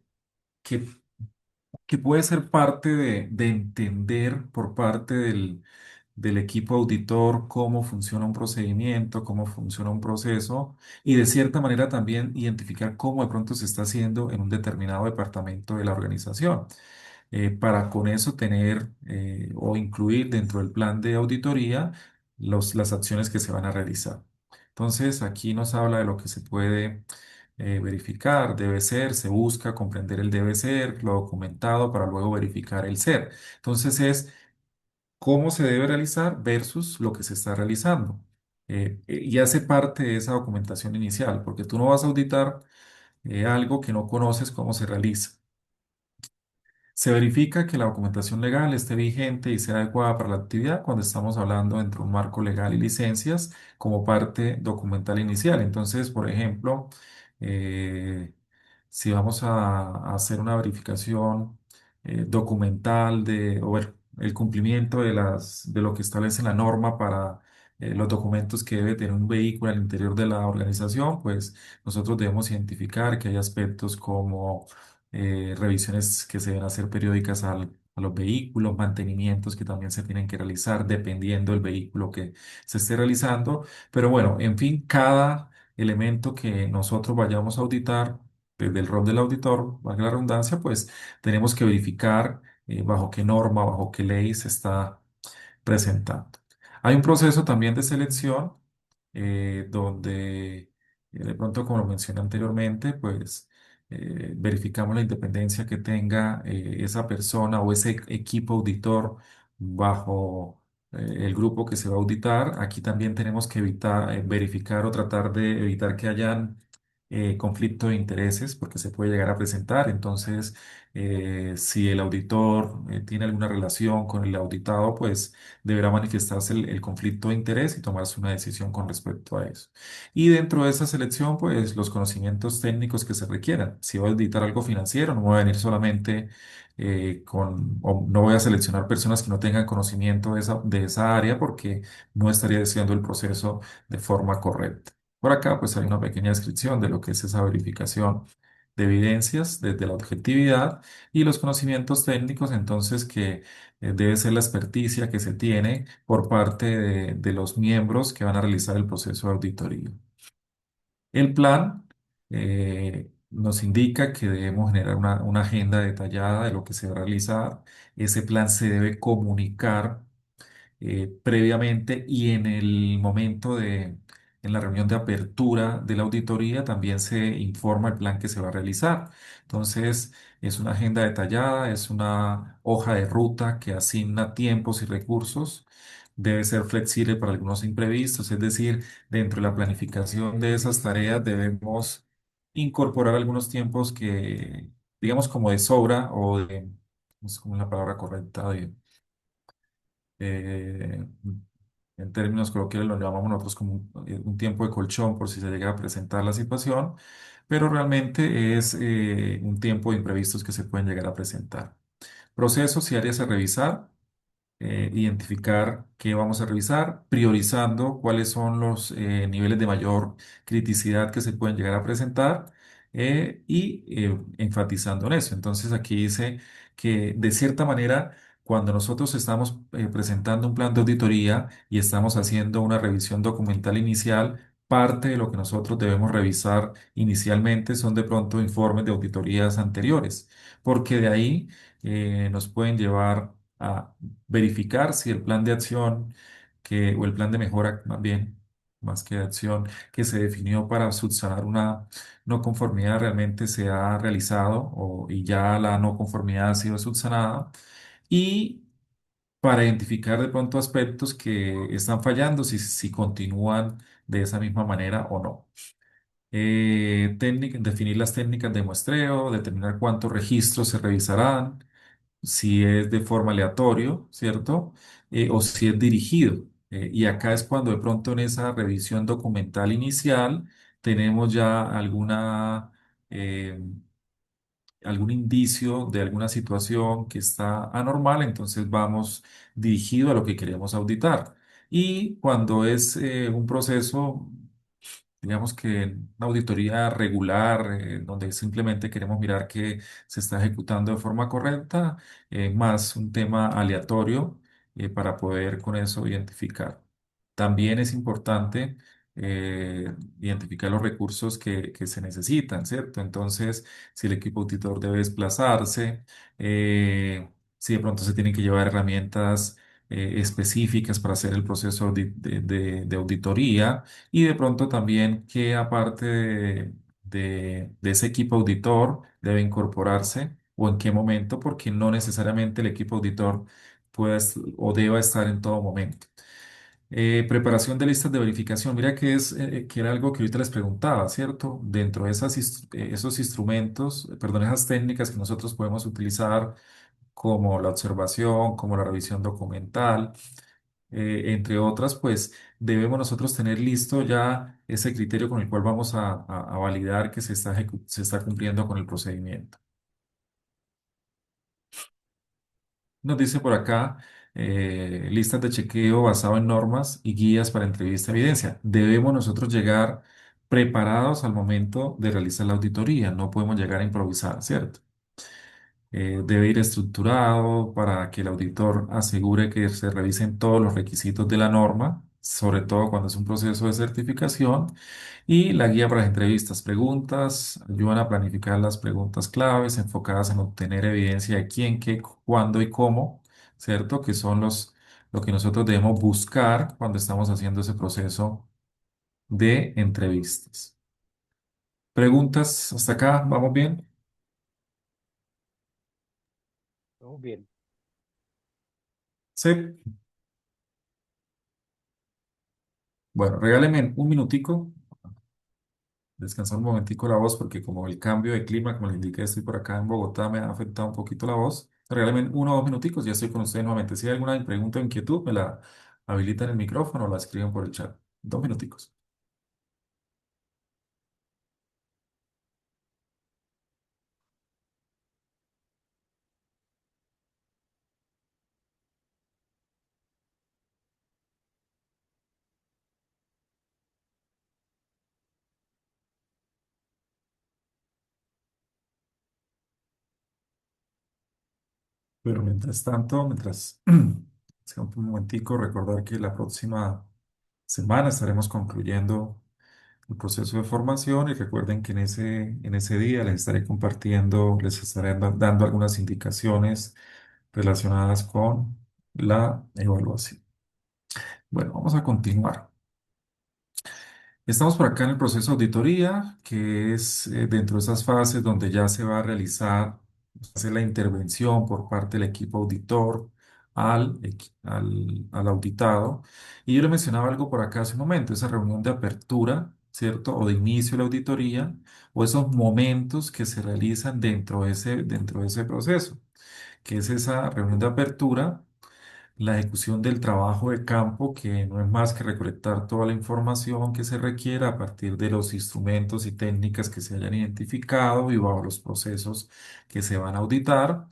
que que puede ser parte de entender por parte del equipo auditor cómo funciona un procedimiento, cómo funciona un proceso y de cierta manera también identificar cómo de pronto se está haciendo en un determinado departamento de la organización, para con eso tener o incluir dentro del plan de auditoría las acciones que se van a realizar. Entonces, aquí nos habla de lo que se puede verificar, debe ser, se busca comprender el debe ser, lo documentado para luego verificar el ser. Entonces es cómo se debe realizar versus lo que se está realizando. Y hace parte de esa documentación inicial, porque tú no vas a auditar algo que no conoces cómo se realiza. Se verifica que la documentación legal esté vigente y sea adecuada para la actividad cuando estamos hablando entre un marco legal y licencias como parte documental inicial. Entonces, por ejemplo, eh, si vamos a hacer una verificación documental o bueno, el cumplimiento de lo que establece la norma para los documentos que debe tener un vehículo al interior de la organización, pues nosotros debemos identificar que hay aspectos como revisiones que se deben hacer periódicas a los vehículos, mantenimientos que también se tienen que realizar dependiendo del vehículo que se esté realizando. Pero bueno, en fin, cada elemento que nosotros vayamos a auditar, desde el rol del auditor, valga la redundancia, pues tenemos que verificar bajo qué norma, bajo qué ley se está presentando. Hay un proceso también de selección donde de pronto, como lo mencioné anteriormente, pues verificamos la independencia que tenga esa persona o ese equipo auditor bajo el grupo que se va a auditar. Aquí también tenemos que evitar, verificar o tratar de evitar que hayan conflicto de intereses porque se puede llegar a presentar. Entonces, si el auditor tiene alguna relación con el auditado, pues deberá manifestarse el conflicto de interés y tomarse una decisión con respecto a eso. Y dentro de esa selección, pues los conocimientos técnicos que se requieran. Si voy a auditar algo financiero, no voy a venir solamente o no voy a seleccionar personas que no tengan conocimiento de esa área porque no estaría haciendo el proceso de forma correcta. Por acá, pues hay una pequeña descripción de lo que es esa verificación de evidencias desde la objetividad y los conocimientos técnicos, entonces, que debe ser la experticia que se tiene por parte de los miembros que van a realizar el proceso de auditoría. El plan nos indica que debemos generar una agenda detallada de lo que se va a realizar. Ese plan se debe comunicar previamente y en el momento en la reunión de apertura de la auditoría también se informa el plan que se va a realizar. Entonces, es una agenda detallada, es una hoja de ruta que asigna tiempos y recursos. Debe ser flexible para algunos imprevistos, es decir, dentro de la planificación de esas tareas debemos incorporar algunos tiempos que, digamos, como de sobra o de, no sé cómo es la palabra correcta, eh, en términos coloquiales lo llamamos nosotros como un tiempo de colchón por si se llega a presentar la situación, pero realmente es un tiempo de imprevistos que se pueden llegar a presentar. Procesos y áreas a revisar, identificar qué vamos a revisar, priorizando cuáles son los niveles de mayor criticidad que se pueden llegar a presentar y enfatizando en eso. Entonces aquí dice que de cierta manera, cuando nosotros estamos presentando un plan de auditoría y estamos haciendo una revisión documental inicial, parte de lo que nosotros debemos revisar inicialmente son de pronto informes de auditorías anteriores, porque de ahí nos pueden llevar a verificar si el plan de acción o el plan de mejora, más bien, más que de acción, que se definió para subsanar una no conformidad realmente se ha realizado y ya la no conformidad ha sido subsanada. Y para identificar de pronto aspectos que están fallando, si continúan de esa misma manera o no. Definir las técnicas de muestreo, determinar cuántos registros se revisarán, si es de forma aleatorio, ¿cierto? O si es dirigido. Y acá es cuando de pronto en esa revisión documental inicial tenemos ya eh, algún indicio de alguna situación que está anormal, entonces vamos dirigido a lo que queremos auditar. Y cuando es un proceso, digamos que una auditoría regular, donde simplemente queremos mirar que se está ejecutando de forma correcta, más un tema aleatorio, para poder con eso identificar. También es importante identificar los recursos que se necesitan, ¿cierto? Entonces, si el equipo auditor debe desplazarse, si de pronto se tienen que llevar herramientas específicas para hacer el proceso de auditoría, y de pronto también que aparte de ese equipo auditor debe incorporarse o en qué momento, porque no necesariamente el equipo auditor o deba estar en todo momento. Preparación de listas de verificación. Mira que era algo que ahorita les preguntaba, ¿cierto? Dentro de esos instrumentos, perdón, esas técnicas que nosotros podemos utilizar, como la observación, como la revisión documental, entre otras, pues debemos nosotros tener listo ya ese criterio con el cual vamos a validar que se está cumpliendo con el procedimiento. Nos dice por acá, listas de chequeo basado en normas y guías para entrevista de evidencia. Debemos nosotros llegar preparados al momento de realizar la auditoría, no podemos llegar a improvisar, ¿cierto? Debe ir estructurado para que el auditor asegure que se revisen todos los requisitos de la norma, sobre todo cuando es un proceso de certificación, y la guía para las entrevistas. Preguntas ayudan a planificar las preguntas claves enfocadas en obtener evidencia de quién, qué, cuándo y cómo, ¿cierto? Que son lo que nosotros debemos buscar cuando estamos haciendo ese proceso de entrevistas. Preguntas hasta acá, ¿vamos bien? Muy bien. Sí. Bueno, regálenme un minutico, descansar un momentico la voz, porque como el cambio de clima, como les indiqué, estoy por acá en Bogotá, me ha afectado un poquito la voz. Regálenme 1 o 2 minuticos, ya estoy con ustedes nuevamente. Si hay alguna pregunta o inquietud, me la habilitan el micrófono o la escriben por el chat. 2 minuticos. Pero mientras tanto, mientras sea un momentico, recordar que la próxima semana estaremos concluyendo el proceso de formación, y recuerden que en ese día les estaré compartiendo, les estaré dando algunas indicaciones relacionadas con la evaluación. Bueno, vamos a continuar. Estamos por acá en el proceso de auditoría, que es dentro de esas fases donde ya se va a realizar, hacer la intervención por parte del equipo auditor al auditado. Y yo le mencionaba algo por acá hace un momento, esa reunión de apertura, ¿cierto? O de inicio de la auditoría, o esos momentos que se realizan dentro de ese proceso, que es esa reunión de apertura, la ejecución del trabajo de campo, que no es más que recolectar toda la información que se requiera a partir de los instrumentos y técnicas que se hayan identificado y bajo los procesos que se van a auditar.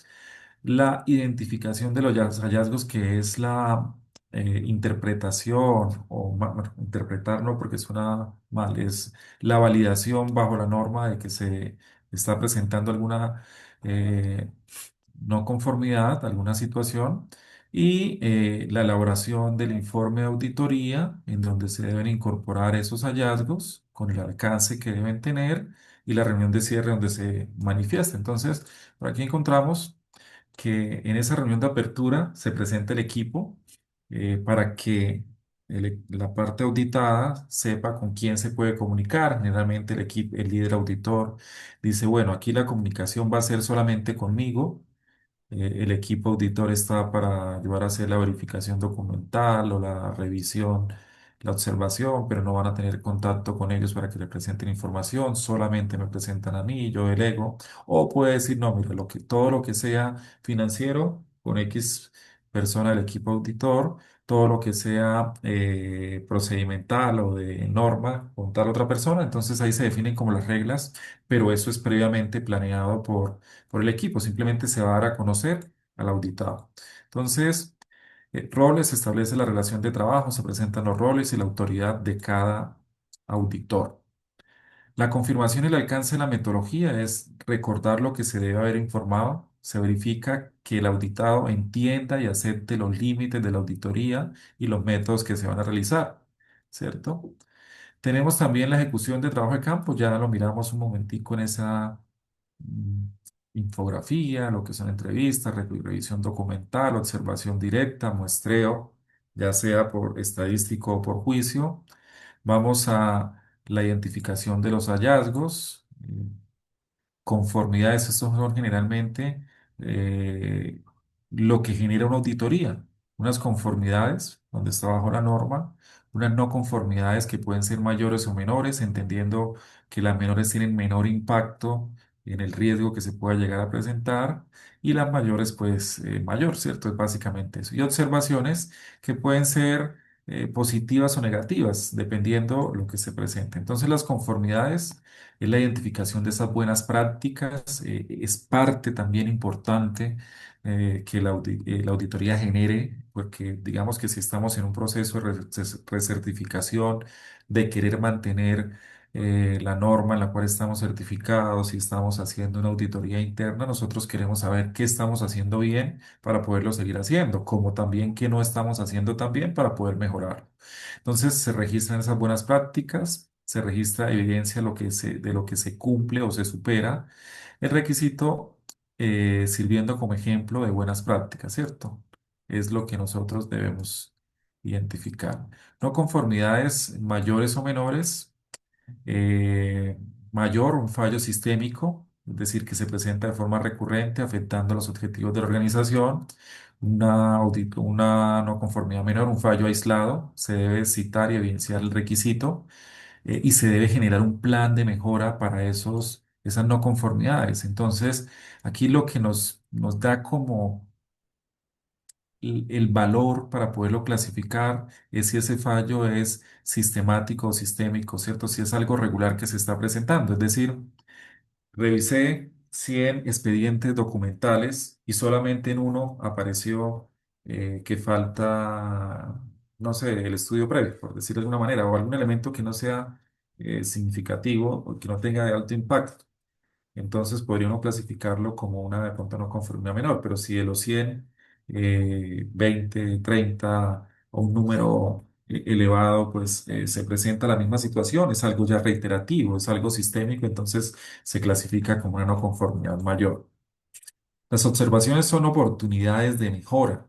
La identificación de los hallazgos, que es la interpretación, bueno, interpretar no porque suena mal, es la validación bajo la norma de que se está presentando alguna no conformidad, alguna situación, y la elaboración del informe de auditoría, en donde se deben incorporar esos hallazgos con el alcance que deben tener, y la reunión de cierre donde se manifiesta. Entonces, por aquí encontramos que en esa reunión de apertura se presenta el equipo, para que la parte auditada sepa con quién se puede comunicar. Generalmente el líder auditor dice, bueno, aquí la comunicación va a ser solamente conmigo. El equipo auditor está para ayudar a hacer la verificación documental o la revisión la observación, pero no van a tener contacto con ellos para que le presenten información, solamente me presentan a mí, yo delego. O puede decir, no, mira, todo lo que sea financiero con X persona del equipo auditor, todo lo que sea procedimental o de norma con tal otra persona, entonces ahí se definen como las reglas, pero eso es previamente planeado por el equipo, simplemente se va a dar a conocer al auditado. Entonces, roles, se establece la relación de trabajo, se presentan los roles y la autoridad de cada auditor. La confirmación y el alcance de la metodología es recordar lo que se debe haber informado. Se verifica que el auditado entienda y acepte los límites de la auditoría y los métodos que se van a realizar, ¿cierto? Tenemos también la ejecución de trabajo de campo, ya lo miramos un momentico en esa mm, infografía, lo que son entrevistas, revisión documental, observación directa, muestreo, ya sea por estadístico o por juicio. Vamos a la identificación de los hallazgos. Conformidades, estos son generalmente eh, lo que genera una auditoría. Unas conformidades, donde está bajo la norma, unas no conformidades que pueden ser mayores o menores, entendiendo que las menores tienen menor impacto en el riesgo que se pueda llegar a presentar, y las mayores, pues mayor, ¿cierto? Es básicamente eso. Y observaciones que pueden ser positivas o negativas, dependiendo lo que se presente. Entonces, las conformidades es la identificación de esas buenas prácticas, es parte también importante que la auditoría genere, porque digamos que si estamos en un proceso de recertificación, de querer mantener la norma en la cual estamos certificados, si estamos haciendo una auditoría interna, nosotros queremos saber qué estamos haciendo bien para poderlo seguir haciendo, como también qué no estamos haciendo tan bien para poder mejorar. Entonces se registran esas buenas prácticas, se registra evidencia de lo que se cumple o se supera. El requisito sirviendo como ejemplo de buenas prácticas, ¿cierto? Es lo que nosotros debemos identificar. No conformidades mayores o menores. eh, Mayor, un fallo sistémico, es decir, que se presenta de forma recurrente afectando los objetivos de la organización. Una no conformidad menor, un fallo aislado, se debe citar y evidenciar el requisito y se debe generar un plan de mejora para esas no conformidades. Entonces, aquí lo que nos da como el valor para poderlo clasificar es si ese fallo es sistemático o sistémico, ¿cierto? Si es algo regular que se está presentando. Es decir, revisé 100 expedientes documentales y solamente en uno apareció que falta, no sé, el estudio previo, por decirlo de alguna manera, o algún elemento que no sea significativo o que no tenga de alto impacto. Entonces podría uno clasificarlo como una de pronto no conformidad menor, pero si de los 100 20, 30 o un número elevado, pues se presenta la misma situación, es algo ya reiterativo, es algo sistémico, entonces se clasifica como una no conformidad mayor. Las observaciones son oportunidades de mejora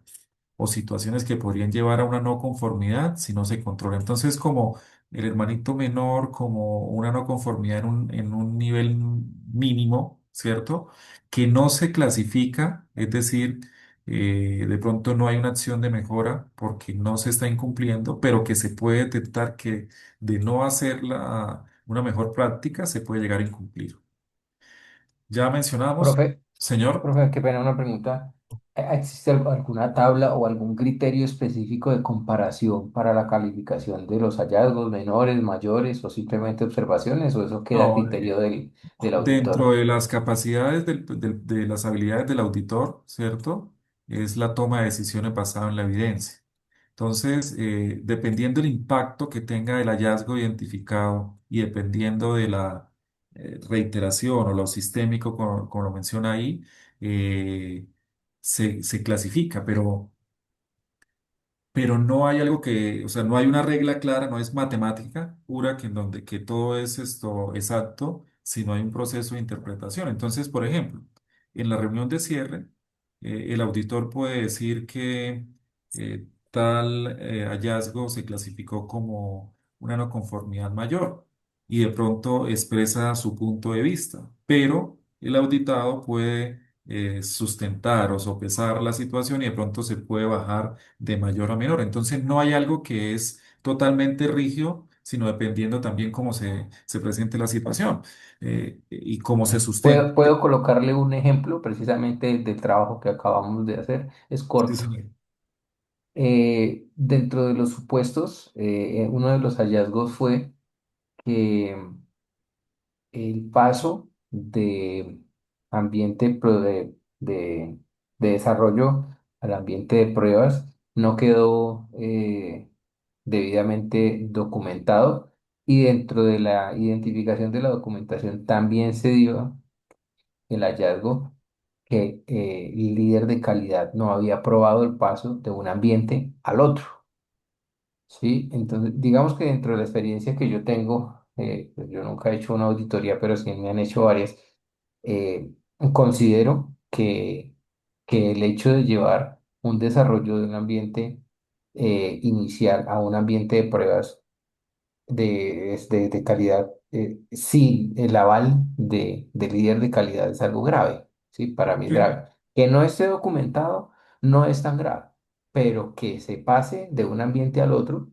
o situaciones que podrían llevar a una no conformidad si no se controla. Entonces, como el hermanito menor, como una no conformidad en un nivel mínimo, ¿cierto? Que no se clasifica, es decir, de pronto no hay una acción de mejora porque no se está incumpliendo, pero que se puede detectar que de no hacerla una mejor práctica se puede llegar a incumplir. Ya mencionamos, Profe, señor. profe, qué pena una pregunta. ¿Existe alguna tabla o algún criterio específico de comparación para la calificación de los hallazgos menores, mayores o simplemente observaciones? ¿O eso queda a No, criterio del dentro auditor? de las capacidades de las habilidades del auditor, ¿cierto? Es la toma de decisiones basada en la evidencia. Entonces, dependiendo del impacto que tenga el hallazgo identificado y dependiendo de la reiteración o lo sistémico, como lo menciona ahí, eh, se clasifica, pero no hay algo que, o sea, no hay una regla clara, no es matemática pura que en donde que todo es esto exacto, sino hay un proceso de interpretación. Entonces, por ejemplo, en la reunión de cierre, el auditor puede decir que tal hallazgo se clasificó como una no conformidad mayor y de pronto expresa su punto de vista, pero el auditado puede sustentar o sopesar la situación y de pronto se puede bajar de mayor a menor. Entonces no hay algo que es totalmente rígido, sino dependiendo también cómo se presente la situación y cómo se sustente. Puedo colocarle un ejemplo precisamente del trabajo que acabamos de hacer. Es Sí, corto. señor. Dentro de los supuestos, uno de los hallazgos fue que el paso de de desarrollo al ambiente de pruebas no quedó debidamente documentado, y dentro de la identificación de la documentación también se dio el hallazgo que el líder de calidad no había probado el paso de un ambiente al otro. Sí, entonces digamos que dentro de la experiencia que yo tengo, pues yo nunca he hecho una auditoría, pero sí me han hecho varias. eh, Considero que el hecho de llevar un desarrollo de un ambiente inicial a un ambiente de pruebas de calidad sin el aval del líder de calidad es algo grave, ¿sí? Para mí es Sí. grave. Que no esté documentado no es tan grave, pero que se pase de un ambiente al otro,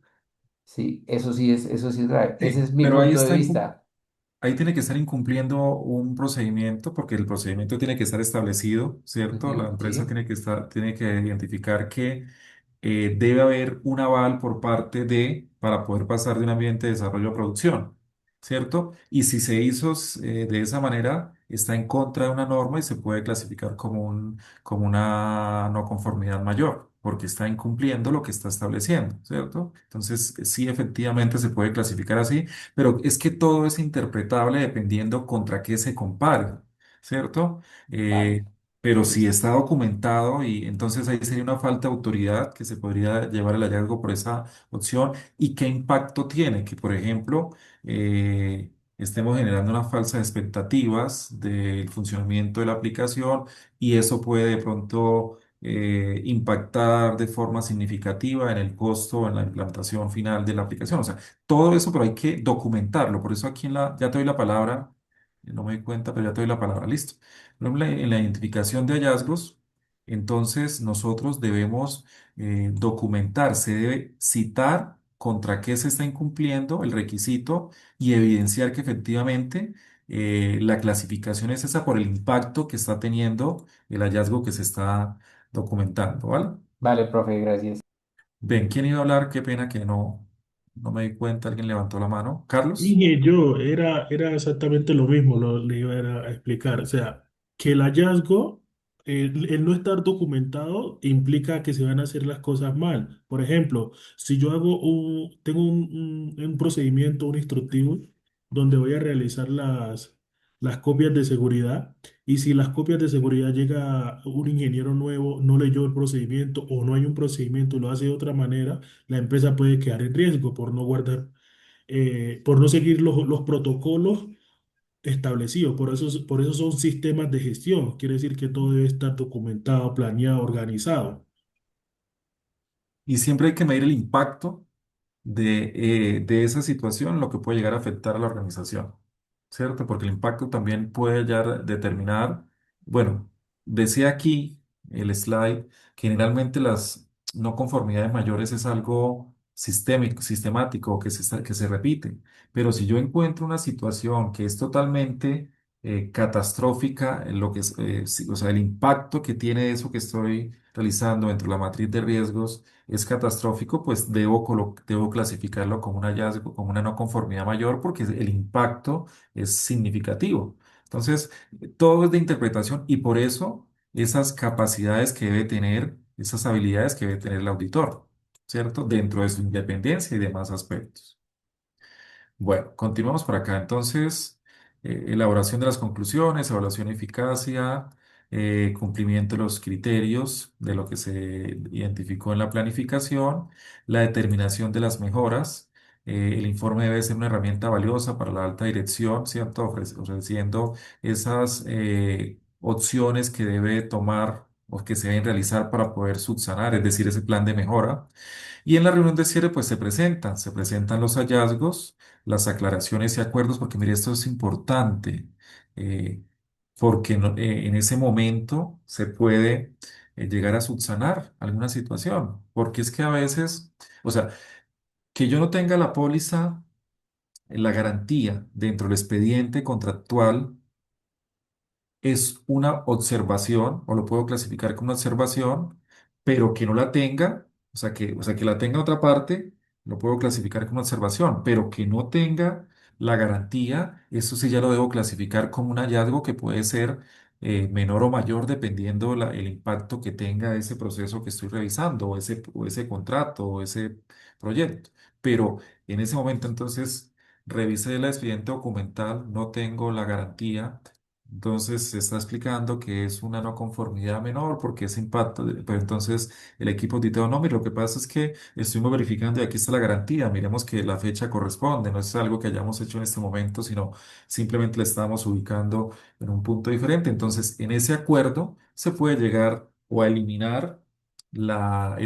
sí, eso sí es grave. Ese Sí, es mi pero ahí punto de está, vista. ahí tiene que estar incumpliendo un procedimiento porque el procedimiento tiene que estar establecido, ¿cierto? La Ujú, empresa sí, tiene que tiene que identificar que debe haber un aval por parte de, para poder pasar de un ambiente de desarrollo a producción, ¿cierto? Y si se hizo de esa manera, está en contra de una norma y se puede clasificar como como una no conformidad mayor, porque está incumpliendo lo que está estableciendo, ¿cierto? Entonces, sí, efectivamente se puede clasificar así, pero es que todo es interpretable dependiendo contra qué se compare, ¿cierto? vale, Eh, pero si listo. está documentado y entonces ahí sería una falta de autoridad que se podría llevar el hallazgo por esa opción. ¿Y qué impacto tiene? Que, por ejemplo, estemos generando unas falsas expectativas del funcionamiento de la aplicación y eso puede de pronto impactar de forma significativa en el costo, en la implantación final de la aplicación. O sea, todo eso, pero hay que documentarlo. Por eso aquí ya te doy la palabra, no me di cuenta, pero ya te doy la palabra, listo. Por ejemplo, en la identificación de hallazgos, entonces nosotros debemos documentar, se debe citar contra qué se está incumpliendo el requisito y evidenciar que efectivamente la clasificación es esa por el impacto que está teniendo el hallazgo que se está documentando, ¿vale? Vale, profe, gracias. Ven, ¿quién iba a hablar? Qué pena que no me di cuenta, alguien levantó la mano. ¿Carlos? Y era exactamente lo mismo, le iba a explicar. O sea, que el hallazgo, el no estar documentado, implica que se van a hacer las cosas mal. Por ejemplo, si yo tengo un procedimiento, un instructivo, donde voy a realizar las copias de seguridad, y si las copias de seguridad llega un ingeniero nuevo, no leyó el procedimiento o no hay un procedimiento y lo hace de otra manera, la empresa puede quedar en riesgo por no guardar por no seguir los protocolos establecidos. Por eso son sistemas de gestión. Quiere decir que todo debe estar documentado, planeado, organizado. Y siempre hay que medir el impacto de esa situación, lo que puede llegar a afectar a la organización, ¿cierto? Porque el impacto también puede ya determinar, bueno, decía aquí el slide, que generalmente las no conformidades mayores es algo sistémico, sistemático, que se repite, pero si yo encuentro una situación que es totalmente catastrófica, en lo que es, o sea, el impacto que tiene eso que estoy realizando dentro de la matriz de riesgos, es catastrófico, pues debo clasificarlo como un hallazgo, como una no conformidad mayor, porque el impacto es significativo. Entonces, todo es de interpretación y por eso esas capacidades que debe tener, esas habilidades que debe tener el auditor, ¿cierto? Dentro de su independencia y demás aspectos. Bueno, continuamos por acá. Entonces, elaboración de las conclusiones, evaluación de eficacia, cumplimiento de los criterios de lo que se identificó en la planificación, la determinación de las mejoras. El informe debe ser una herramienta valiosa para la alta dirección, ¿cierto? Ofreciendo esas opciones que debe tomar o que se deben realizar para poder subsanar, es decir, ese plan de mejora. Y en la reunión de cierre, pues se presentan los hallazgos, las aclaraciones y acuerdos, porque mire, esto es importante, eh, porque en ese momento se puede llegar a subsanar alguna situación, porque es que a veces, o sea, Que yo no tenga la póliza, la garantía dentro del expediente contractual es una observación, o lo puedo clasificar como una observación, pero que no la tenga, o sea, que la tenga en otra parte, lo puedo clasificar como una observación, pero que no tenga la garantía, eso sí ya lo debo clasificar como un hallazgo que puede ser menor o mayor dependiendo el impacto que tenga ese proceso que estoy revisando, o ese contrato, o ese proyecto. Pero en ese momento entonces revisé el expediente documental, no tengo la garantía. Entonces se está explicando que es una no conformidad menor porque ese impacto, pero entonces el equipo auditado no, mire, lo que pasa es que estuvimos verificando y aquí está la garantía, miremos que la fecha corresponde, no es algo que hayamos hecho en este momento, sino simplemente la estamos ubicando en un punto diferente. Entonces en ese acuerdo se puede llegar o a eliminar el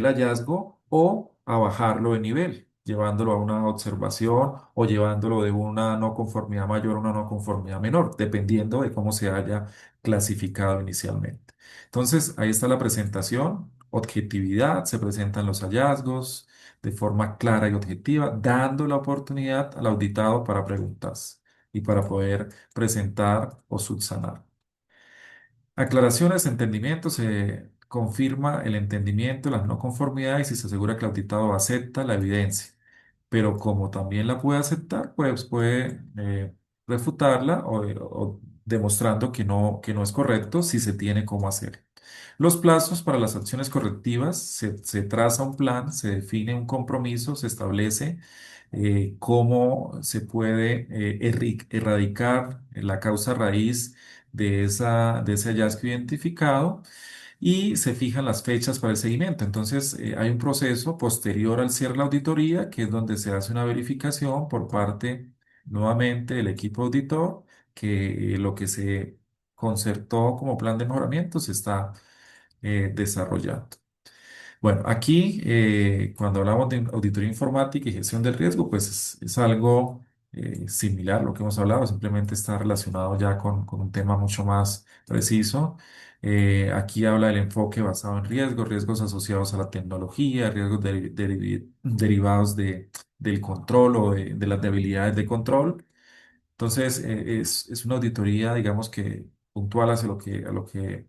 hallazgo o a bajarlo de nivel, llevándolo a una observación o llevándolo de una no conformidad mayor a una no conformidad menor, dependiendo de cómo se haya clasificado inicialmente. Entonces, ahí está la presentación, objetividad, se presentan los hallazgos de forma clara y objetiva, dando la oportunidad al auditado para preguntas y para poder presentar o subsanar. Aclaraciones, entendimiento, se confirma el entendimiento, las no conformidades y se asegura que el auditado acepta la evidencia. Pero como también la puede aceptar, pues puede refutarla o demostrando que no es correcto si se tiene cómo hacer. Los plazos para las acciones correctivas, se traza un plan, se define un compromiso, se establece cómo se puede erradicar la causa raíz de ese hallazgo identificado y se fijan las fechas para el seguimiento. Entonces, hay un proceso posterior al cierre de la auditoría, que es donde se hace una verificación por parte, nuevamente, del equipo auditor, que lo que se concertó como plan de mejoramiento se está desarrollando. Bueno, aquí cuando hablamos de auditoría informática y gestión del riesgo, pues es algo similar a lo que hemos hablado, simplemente está relacionado ya con un tema mucho más preciso. Aquí habla del enfoque basado en riesgos, riesgos asociados a la tecnología, riesgos derivados del control o de las debilidades de control. Entonces, es una auditoría, digamos que puntual hacia a lo que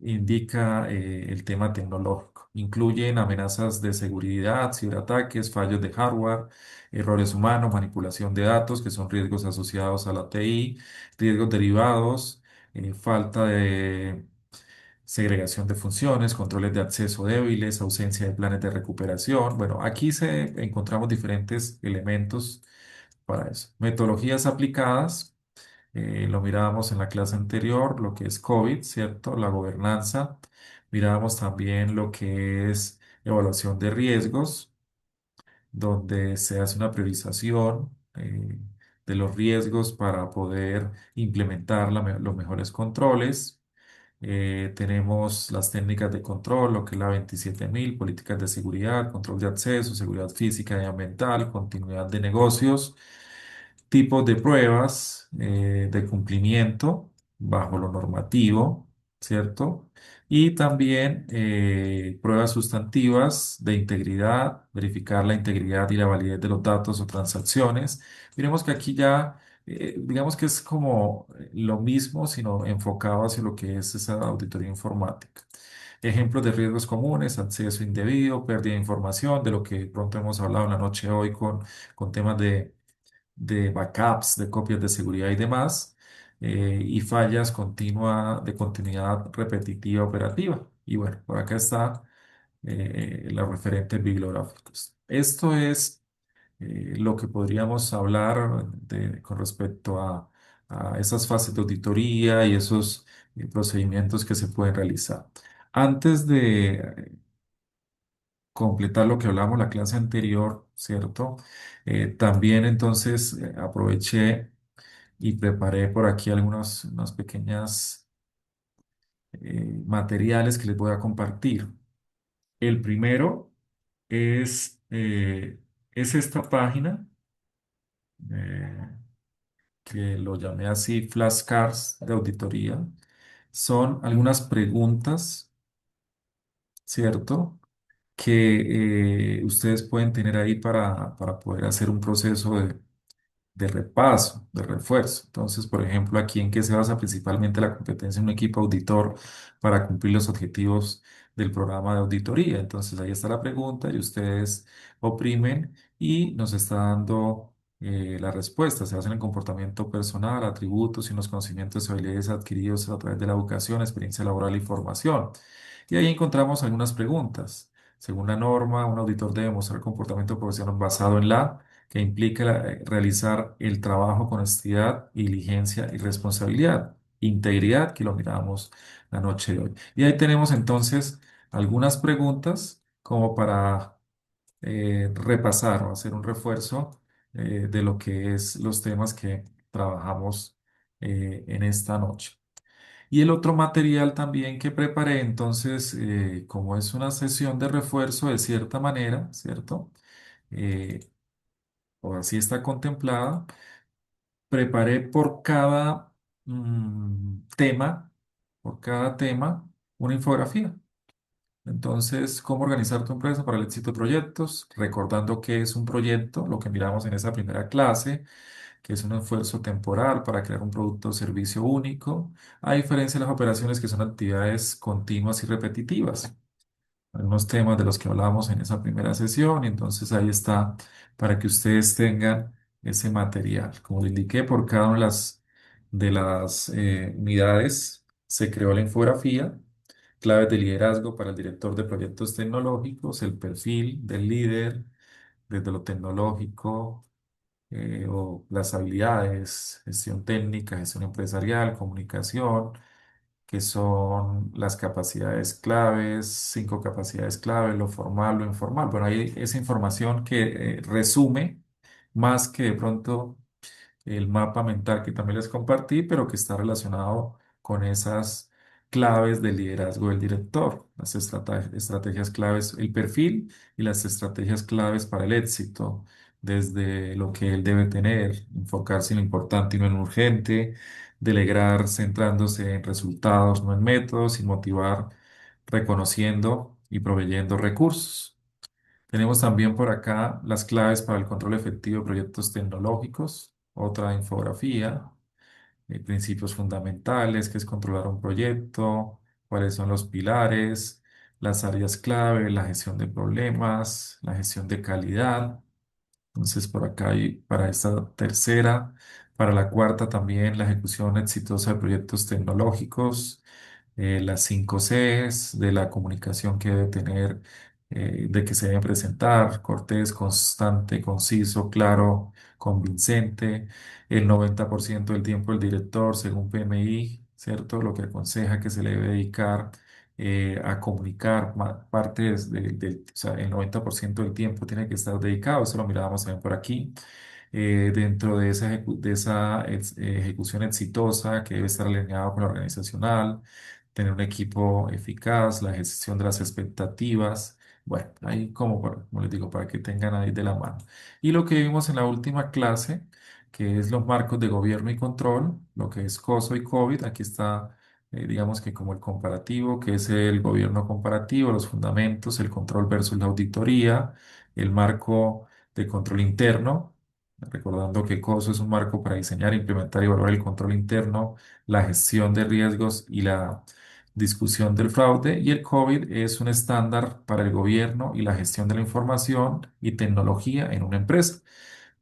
indica el tema tecnológico. Incluyen amenazas de seguridad, ciberataques, fallos de hardware, errores humanos, manipulación de datos, que son riesgos asociados a la TI, riesgos derivados, falta de segregación de funciones, controles de acceso débiles, ausencia de planes de recuperación. Bueno, aquí encontramos diferentes elementos para eso. Metodologías aplicadas. Lo mirábamos en la clase anterior, lo que es COVID, ¿cierto? La gobernanza. Mirábamos también lo que es evaluación de riesgos, donde se hace una priorización de los riesgos para poder implementar los mejores controles. Tenemos las técnicas de control, lo que es la 27000, políticas de seguridad, control de acceso, seguridad física y ambiental, continuidad de negocios, tipos de pruebas de cumplimiento bajo lo normativo, ¿cierto? Y también pruebas sustantivas de integridad, verificar la integridad y la validez de los datos o transacciones. Miremos que aquí ya, digamos que es como lo mismo, sino enfocado hacia lo que es esa auditoría informática. Ejemplos de riesgos comunes, acceso indebido, pérdida de información, de lo que pronto hemos hablado en la noche hoy con temas de backups, de copias de seguridad y demás, y fallas de continuidad repetitiva operativa. Y bueno, por acá está los referentes bibliográficos. Esto es lo que podríamos hablar con respecto a esas fases de auditoría y esos procedimientos que se pueden realizar. Antes de completar lo que hablamos la clase anterior, ¿cierto? También entonces aproveché y preparé por aquí unas pequeñas materiales que les voy a compartir. El primero es esta página eh, que lo llamé así, flashcards de auditoría. Son algunas preguntas, ¿cierto? que ustedes pueden tener ahí para poder hacer un proceso de repaso, de refuerzo. Entonces, por ejemplo, aquí en qué se basa principalmente la competencia en un equipo auditor para cumplir los objetivos del programa de auditoría. Entonces, ahí está la pregunta y ustedes oprimen y nos está dando la respuesta. Se basa en el comportamiento personal, atributos y los conocimientos y habilidades adquiridos a través de la educación, experiencia laboral y formación. Y ahí encontramos algunas preguntas. Según la norma, un auditor debe mostrar comportamiento profesional basado en la que implica realizar el trabajo con honestidad, diligencia y responsabilidad. Integridad, que lo miramos la noche de hoy. Y ahí tenemos entonces algunas preguntas como para repasar o hacer un refuerzo de lo que es los temas que trabajamos en esta noche. Y el otro material también que preparé, entonces, como es una sesión de refuerzo de cierta manera, ¿cierto? Eh, o así está contemplada, preparé por cada tema, una infografía. Entonces, ¿cómo organizar tu empresa para el éxito de proyectos? Recordando que es un proyecto, lo que miramos en esa primera clase, que es un esfuerzo temporal para crear un producto o servicio único, a diferencia de las operaciones que son actividades continuas y repetitivas, algunos temas de los que hablábamos en esa primera sesión, y entonces ahí está para que ustedes tengan ese material. Como le indiqué, por cada una de las unidades se creó la infografía, claves de liderazgo para el director de proyectos tecnológicos, el perfil del líder desde lo tecnológico, o las habilidades, gestión técnica, gestión empresarial, comunicación, que son las capacidades claves, 5 capacidades claves, lo formal, lo informal. Bueno, hay esa información que resume más que de pronto el mapa mental que también les compartí, pero que está relacionado con esas claves del liderazgo del director, las estrategias claves, el perfil y las estrategias claves para el éxito, desde lo que él debe tener, enfocarse en lo importante y no en lo urgente, delegar centrándose en resultados, no en métodos, y motivar reconociendo y proveyendo recursos. Tenemos también por acá las claves para el control efectivo de proyectos tecnológicos, otra infografía, principios fundamentales, que es controlar un proyecto, cuáles son los pilares, las áreas clave, la gestión de problemas, la gestión de calidad. Entonces, por acá hay para esta tercera, para la cuarta también la ejecución exitosa de proyectos tecnológicos, las 5 Cs de la comunicación que debe tener, de que se debe presentar, cortés, constante, conciso, claro, convincente, el 90% del tiempo el director, según PMI, ¿cierto? Lo que aconseja que se le debe dedicar a comunicar partes o sea, el 90% del tiempo tiene que estar dedicado, eso lo mirábamos también por aquí. Dentro de esa ejecución exitosa que debe estar alineado con la organizacional, tener un equipo eficaz, la gestión de las expectativas. Bueno, ahí como les digo, para que tengan ahí de la mano. Y lo que vimos en la última clase, que es los marcos de gobierno y control, lo que es COSO y COVID, aquí está, digamos que como el comparativo, que es el gobierno comparativo, los fundamentos, el control versus la auditoría, el marco de control interno. Recordando que COSO es un marco para diseñar, implementar y evaluar el control interno, la gestión de riesgos y la discusión del fraude. Y el COVID es un estándar para el gobierno y la gestión de la información y tecnología en una empresa.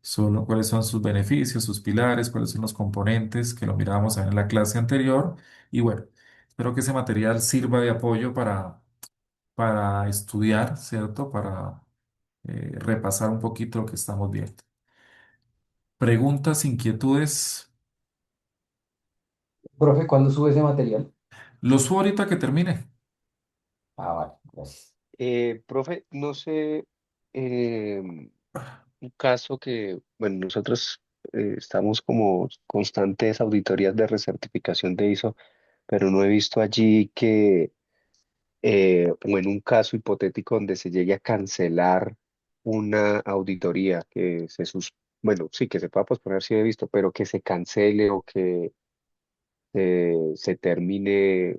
Solo cuáles son sus beneficios, sus pilares, cuáles son los componentes que lo mirábamos en la clase anterior. Y bueno, espero que ese material sirva de apoyo para estudiar, ¿cierto? Para repasar un poquito lo que estamos viendo. Preguntas, inquietudes. Profe, ¿cuándo sube ese material? Lo subo ahorita que termine. Ah, vale, gracias. Profe, no sé, un caso que, bueno, nosotros estamos como constantes auditorías de recertificación de ISO, pero no he visto allí que, o en un caso hipotético donde se llegue a cancelar una auditoría, bueno, sí, que se pueda posponer, sí he visto, pero que se cancele o que se termine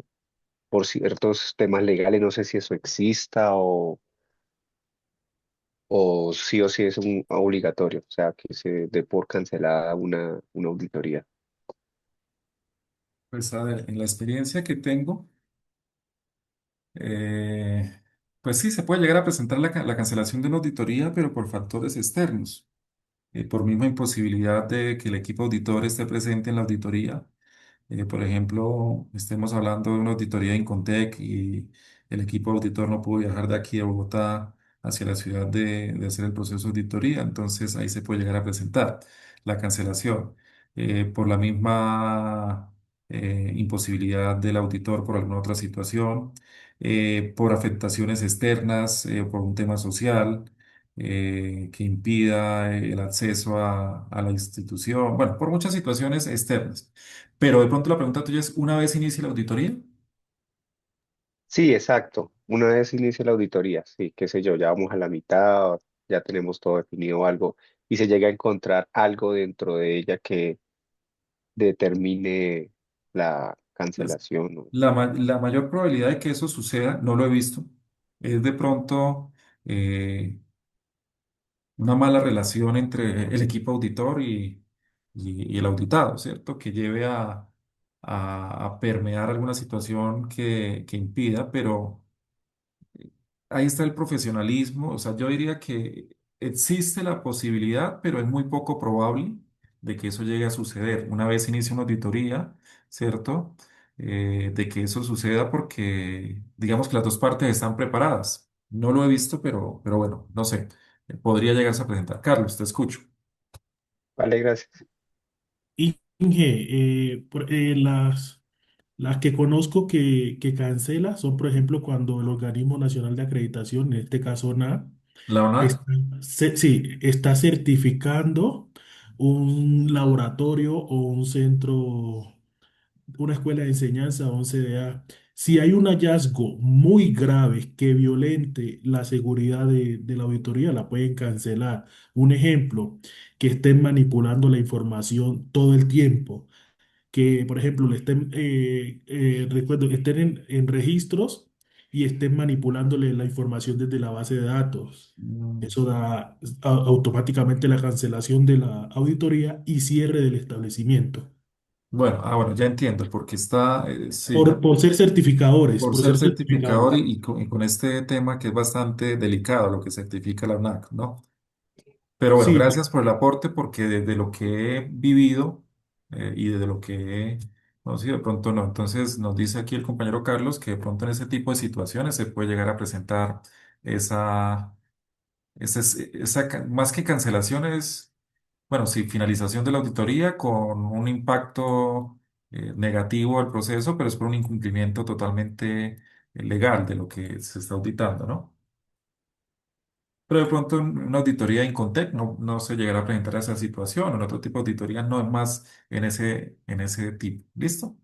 por ciertos temas legales, no sé si eso exista o sí es un obligatorio, o sea, que se dé por cancelada una auditoría. Pues a ver, en la experiencia que tengo, eh, pues sí, se puede llegar a presentar la cancelación de una auditoría, pero por factores externos. Por misma imposibilidad de que el equipo auditor esté presente en la auditoría. Por ejemplo, estemos hablando de una auditoría en Incontec y el equipo auditor no pudo viajar de aquí a Bogotá hacia la ciudad de hacer el proceso de auditoría, entonces ahí se puede llegar a presentar la cancelación. Por la misma imposibilidad del auditor por alguna otra situación, por afectaciones externas, por un tema social que impida el acceso a la institución, bueno, por muchas situaciones externas. Pero de pronto la pregunta tuya es, ¿una vez inicie la auditoría? Sí, exacto. Una vez inicia la auditoría, sí, qué sé yo, ya vamos a la mitad, ya tenemos todo definido o algo, y se llega a encontrar algo dentro de ella que determine la Pues, cancelación, ¿no? la mayor probabilidad de que eso suceda, no lo he visto, es de pronto eh, una mala relación entre el equipo auditor y el auditado, ¿cierto? Que lleve a permear alguna situación que impida, pero ahí está el profesionalismo, o sea, yo diría que existe la posibilidad, pero es muy poco probable de que eso llegue a suceder. Una vez inicie una auditoría, ¿cierto? De que eso suceda porque digamos que las dos partes están preparadas. No lo he visto, pero bueno, no sé, podría llegarse a presentar. Carlos, te escucho. Vale, gracias. Inge, las que conozco que cancela son, por ejemplo, cuando el Organismo Nacional de Acreditación, en este caso ONAC, La ONAC. está, sí, está certificando un laboratorio o un centro, una escuela de enseñanza o un CDA. Si hay un hallazgo muy grave que violente la seguridad de la auditoría, la pueden cancelar. Un ejemplo, que estén manipulando la información todo el tiempo, que, por ejemplo, le estén, recuerdo, estén en registros y estén manipulándole la información desde la base de datos. Mm, Eso da automáticamente la cancelación de la auditoría y cierre del establecimiento. Bueno, bueno, ya entiendo, porque está, sí, Por ser certificadores, por por ser ser certificador certificadores. y con este tema que es bastante delicado, lo que certifica la ONAC, ¿no? Pero bueno, Sí, gracias por el aporte, porque desde lo que he vivido y desde lo que he conocido, de pronto no. Entonces nos dice aquí el compañero Carlos que de pronto en ese tipo de situaciones se puede llegar a presentar esa, más que cancelaciones, bueno, sí, finalización de la auditoría con un impacto negativo al proceso, pero es por un incumplimiento totalmente legal de lo que se está auditando, ¿no? Pero de pronto en una auditoría en Incontec no se llegará a presentar esa situación, o en otro tipo de auditoría no es más en ese tipo. ¿Listo?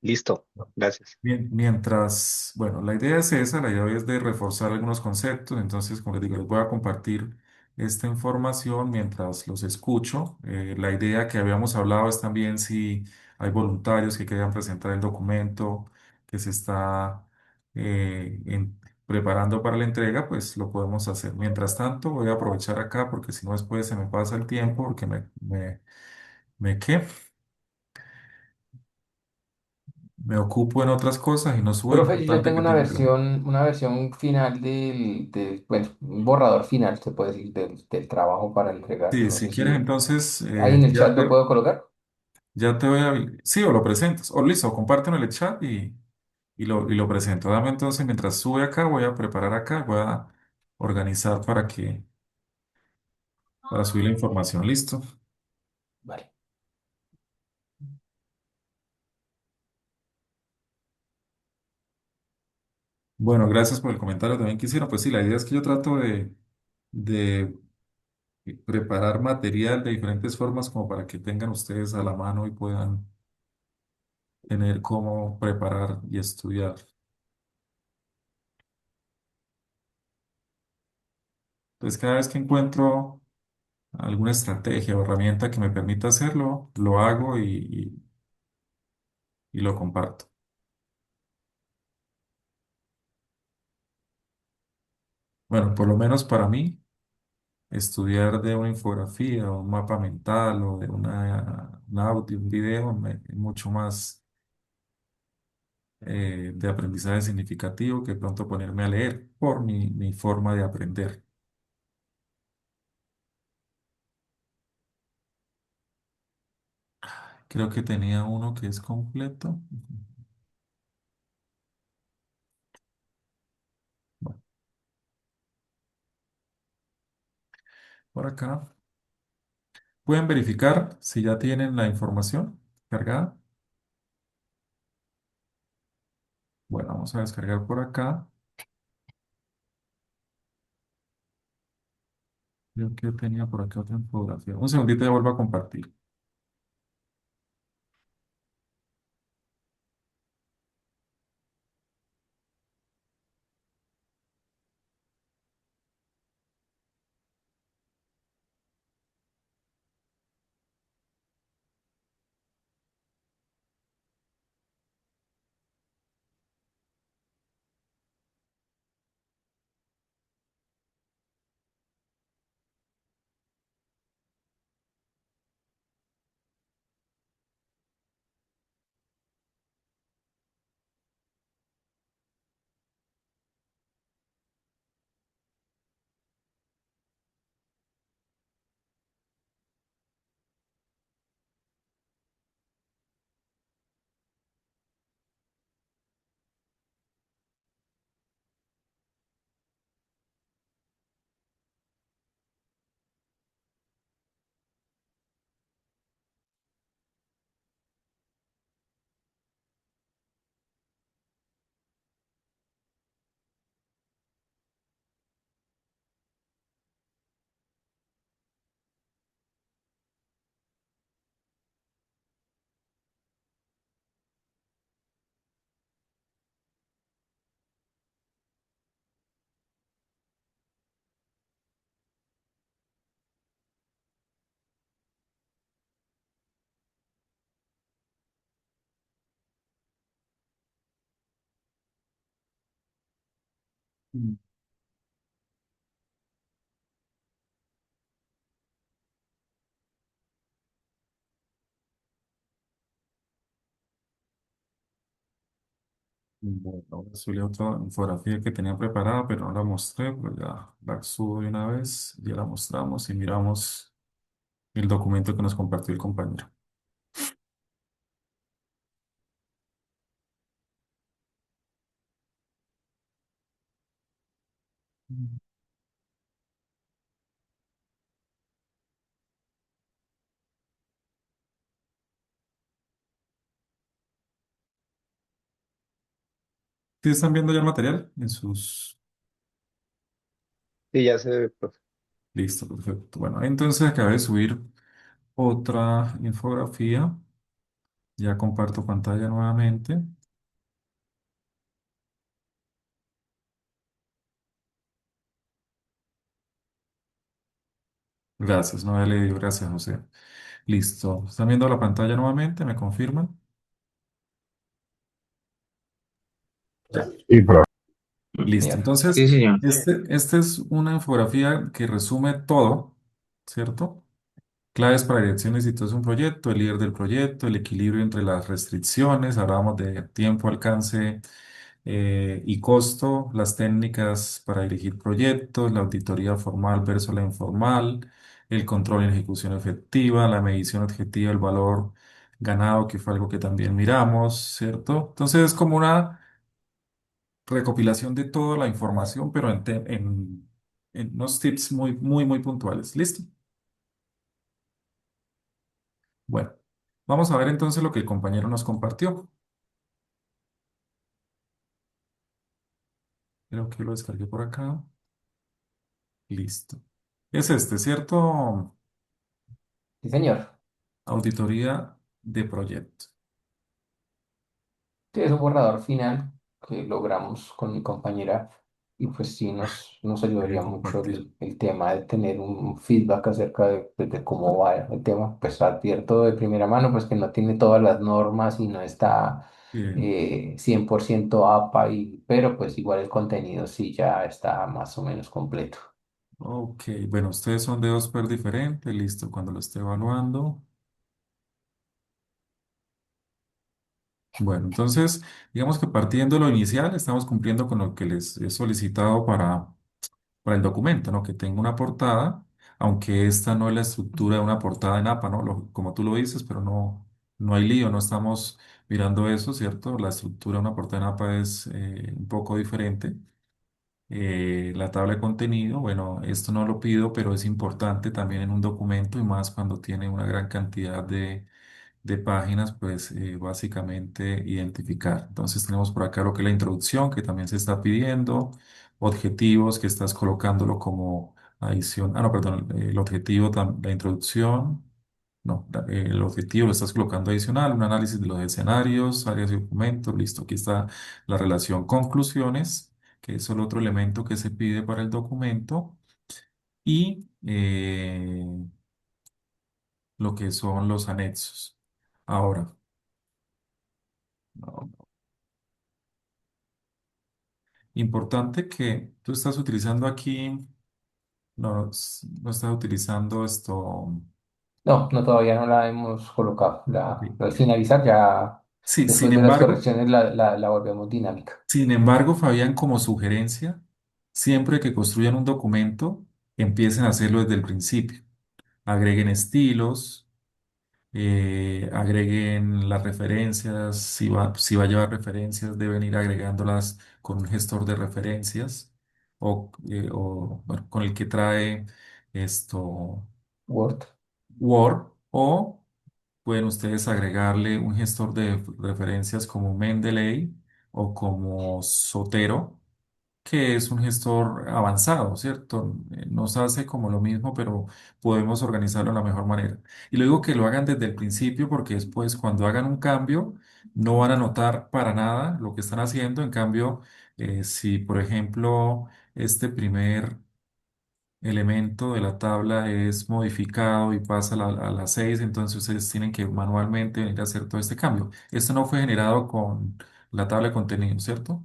Listo, gracias. Bien, mientras, bueno, la idea es esa, la idea hoy es de reforzar algunos conceptos, entonces, como les digo, les voy a compartir esta información mientras los escucho. La idea que habíamos hablado es también si hay voluntarios que quieran presentar el documento que se está preparando para la entrega, pues lo podemos hacer. Mientras tanto, voy a aprovechar acá porque si no después se me pasa el tiempo porque ¿qué? Me ocupo en otras cosas y no subo lo Profe, yo ya importante tengo que tengo que ver. una versión final bueno, un borrador final, se puede decir, del trabajo para entregar. Sí, No si sé quieres, si entonces ahí en el chat lo puedo colocar. ya te voy a... Sí, o lo presentas. O listo, compárteme el chat y lo presento. Dame entonces, mientras sube acá, voy a preparar acá, voy a organizar para subir la información. Listo. Vale. Bueno, gracias por el comentario también que hicieron. Pues sí, la idea es que yo trato de preparar material de diferentes formas como para que tengan ustedes a la mano y puedan tener cómo preparar y estudiar. Entonces, cada vez que encuentro alguna estrategia o herramienta que me permita hacerlo, lo hago y lo comparto. Bueno, por lo menos para mí, estudiar de una infografía o un mapa mental o de un audio, un video, es mucho más de aprendizaje significativo que pronto ponerme a leer por mi forma de aprender. Creo que tenía uno que es completo. Bueno, por acá. Pueden verificar si ya tienen la información cargada. Bueno, vamos a descargar por acá. Creo que tenía por acá otra infografía. Un segundito y ya vuelvo a compartir. Mm. Bueno, ahora subí otra infografía que tenía preparada, pero no la mostré, pues ya la subo de una vez, ya la mostramos y miramos el documento que nos compartió el compañero. Mm. ¿Sí están viendo ya el material en sus... Y ya se ve, profe. Listo, perfecto. Bueno, entonces acabé de subir otra infografía. Ya comparto pantalla nuevamente. Gracias, no había leído. Gracias, José. Listo. ¿Están viendo la pantalla nuevamente? ¿Me confirman? Ya. Sí, profe. Listo. Señor. Sí, Entonces, señor. este es una infografía que resume todo, ¿cierto? Claves para dirección exitosa de un proyecto, el líder del proyecto, el equilibrio entre las restricciones, hablamos de tiempo, alcance y costo, las técnicas para dirigir proyectos, la auditoría formal versus la informal, el control y ejecución efectiva, la medición objetiva del valor ganado, que fue algo que también miramos, ¿cierto? Entonces es como una recopilación de toda la información, pero en unos tips muy puntuales. ¿Listo? Bueno, vamos a ver entonces lo que el compañero nos compartió. Creo que lo descargué por acá. Listo. Es este, ¿cierto? Sí, señor. Auditoría de proyecto. Sí, es un borrador final que logramos con mi compañera y pues sí nos Voy a ayudaría mucho compartir. el tema de tener un feedback acerca de cómo va el tema. Pues advierto de primera mano pues que no tiene todas las normas y no está Bien. 100% APA, pero pues igual el contenido sí ya está más o menos completo. Ok, bueno, ustedes son de dos per diferentes, listo, cuando lo esté evaluando. Bueno, entonces, digamos que partiendo de lo inicial, estamos cumpliendo con lo que les he solicitado para el documento, ¿no? Que tenga una portada, aunque esta no es la estructura de una portada en APA, ¿no? Como tú lo dices, pero no, no hay lío, no estamos mirando eso, ¿cierto? La estructura de una portada en APA es un poco diferente. La tabla de contenido, bueno, esto no lo pido, pero es importante también en un documento y más cuando tiene una gran cantidad de páginas, pues básicamente identificar. Entonces tenemos por acá lo que es la introducción, que también se está pidiendo, objetivos, que estás colocándolo como adición, no, perdón, el objetivo, la introducción, no, el objetivo lo estás colocando adicional, un análisis de los escenarios, áreas y documentos, listo, aquí está la relación conclusiones, que es el otro elemento que se pide para el documento, y lo que son los anexos. Ahora, no, importante que tú estás utilizando aquí, no, no estás utilizando esto. No, no, todavía no la hemos colocado. Ok. Al finalizar ya, Sí, después de las correcciones, la volvemos dinámica. sin embargo, Fabián, como sugerencia, siempre que construyan un documento, empiecen a hacerlo desde el principio. Agreguen estilos, agreguen las referencias, si va a llevar referencias, deben ir agregándolas con un gestor de referencias bueno, con el que trae esto Word. Word o pueden ustedes agregarle un gestor de referencias como Mendeley o como Zotero, que es un gestor avanzado, ¿cierto? Nos hace como lo mismo, pero podemos organizarlo de la mejor manera. Y luego que lo hagan desde el principio, porque después cuando hagan un cambio, no van a notar para nada lo que están haciendo. En cambio, si por ejemplo este primer elemento de la tabla es modificado y pasa a la 6, entonces ustedes tienen que manualmente venir a hacer todo este cambio. Esto no fue generado con la tabla de contenido, ¿cierto?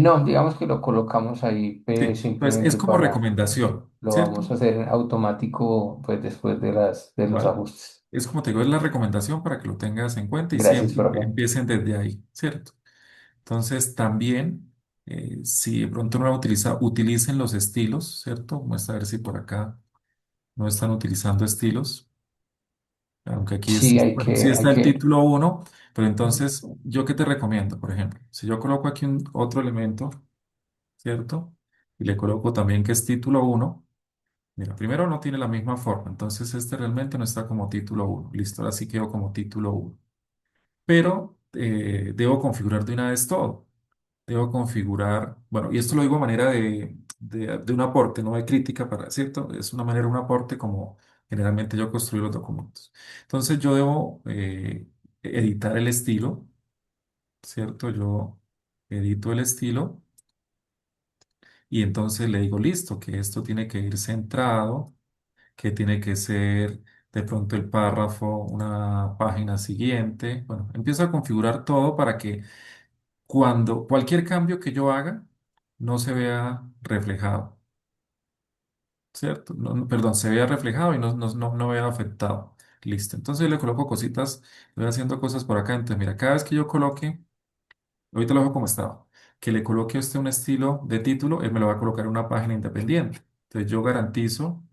No, digamos que lo colocamos ahí Sí, pues es simplemente como para, recomendación, lo ¿cierto? vamos a hacer automático pues después de los ¿Vale? ajustes. Es como te digo, es la recomendación para que lo tengas en cuenta y Gracias, siempre profe. empiecen desde ahí, ¿cierto? Entonces también, si de pronto no lo utiliza, utilicen los estilos, ¿cierto? Vamos a ver si por acá no están utilizando estilos. Aunque aquí Sí, es, bueno, sí hay está el que, título uno, pero entonces, ¿yo qué te recomiendo? Por ejemplo, si yo coloco aquí otro elemento, ¿cierto? Y le coloco también que es título uno. Mira, primero no tiene la misma forma, entonces este realmente no está como título uno. Listo, ahora sí quedó como título uno. Pero debo configurar de una vez todo. Debo configurar, bueno, y esto lo digo a manera de un aporte, no de crítica para, ¿cierto? Es una manera, un aporte como generalmente yo construyo los documentos. Entonces yo debo editar el estilo, ¿cierto? Yo edito el estilo y entonces le digo, listo, que esto tiene que ir centrado, que tiene que ser de pronto el párrafo, una página siguiente. Bueno, empiezo a configurar todo para que cuando cualquier cambio que yo haga no se vea reflejado, ¿cierto? Perdón, se vea reflejado y no vea afectado. Listo. Entonces yo le coloco cositas, voy haciendo cosas por acá. Entonces, mira, cada vez que yo coloque, ahorita lo dejo como estaba, que le coloque a usted un estilo de título, él me lo va a colocar en una página independiente. Entonces yo garantizo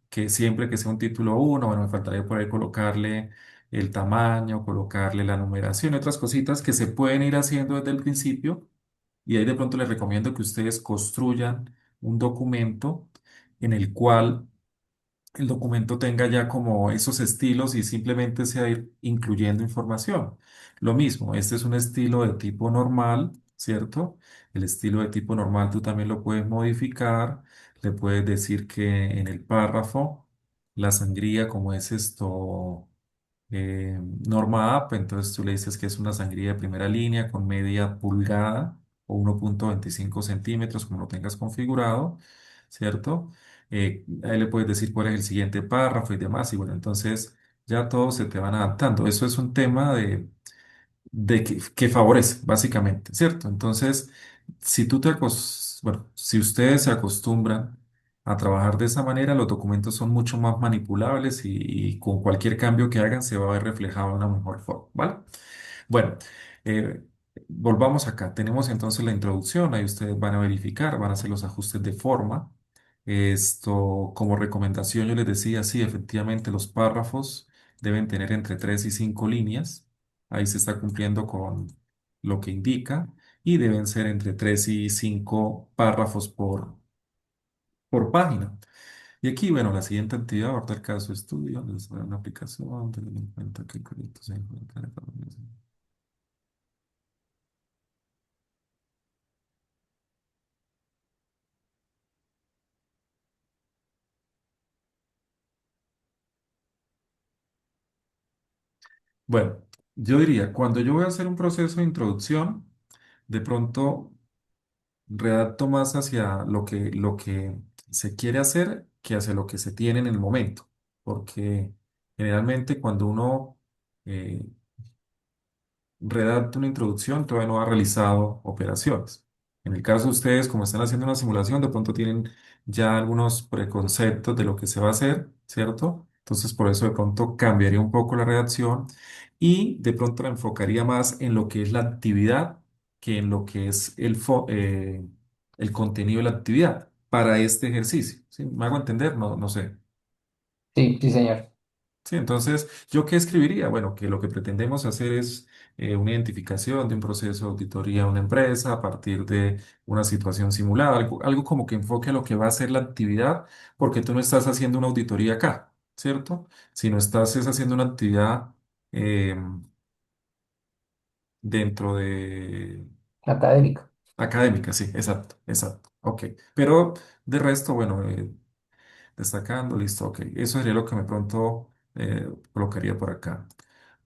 que siempre que sea un título uno, bueno, me faltaría por ahí colocarle el tamaño, colocarle la numeración y otras cositas que se pueden ir haciendo desde el principio. Y ahí de pronto les recomiendo que ustedes construyan un documento en el cual el documento tenga ya como esos estilos y simplemente sea ir incluyendo información. Lo mismo, este es un estilo de tipo normal, ¿cierto? El estilo de tipo normal tú también lo puedes modificar. Le puedes decir que en el párrafo, la sangría, como es esto norma app, entonces tú le dices que es una sangría de primera línea con media pulgada o 1,25 centímetros, como lo tengas configurado, ¿cierto? Ahí le puedes decir cuál es el siguiente párrafo y demás, y bueno, entonces ya todos se te van adaptando. Eso es un tema que favorece, básicamente, ¿cierto? Entonces, si bueno, si ustedes se acostumbran a trabajar de esa manera, los documentos son mucho más manipulables y con cualquier cambio que hagan se va a ver reflejado de una mejor forma, ¿vale? Bueno, eh, volvamos acá. Tenemos entonces la introducción, ahí ustedes van a verificar, van a hacer los ajustes de forma. Esto, como recomendación, yo les decía, sí, efectivamente los párrafos deben tener entre 3 y 5 líneas. Ahí se está cumpliendo con lo que indica y deben ser entre 3 y 5 párrafos por página. Y aquí, bueno, la siguiente actividad, ahorita el caso de estudio, les voy a dar una aplicación, teniendo en cuenta que el proyecto se encuentra en el. Bueno, yo diría, cuando yo voy a hacer un proceso de introducción, de pronto redacto más hacia lo que se quiere hacer que hacia lo que se tiene en el momento. Porque generalmente cuando uno eh, redacta una introducción, todavía no ha realizado operaciones. En el caso de ustedes, como están haciendo una simulación, de pronto tienen ya algunos preconceptos de lo que se va a hacer, ¿cierto? Entonces, por eso de pronto cambiaría un poco la redacción y de pronto la enfocaría más en lo que es la actividad que en lo que es el contenido de la actividad para este ejercicio. ¿Sí? ¿Me hago entender? No, no sé. Sí, sí, señor. Sí, entonces, ¿yo qué escribiría? Bueno, que lo que pretendemos hacer es una identificación de un proceso de auditoría de una empresa a partir de una situación simulada, algo como que enfoque a lo que va a ser la actividad, porque tú no estás haciendo una auditoría acá, ¿cierto? Sino estás es haciendo una actividad eh, dentro de Académico. académica, sí, exacto, exacto. Ok, pero de resto, bueno, destacando, listo, ok. Eso sería lo que me pronto colocaría por acá.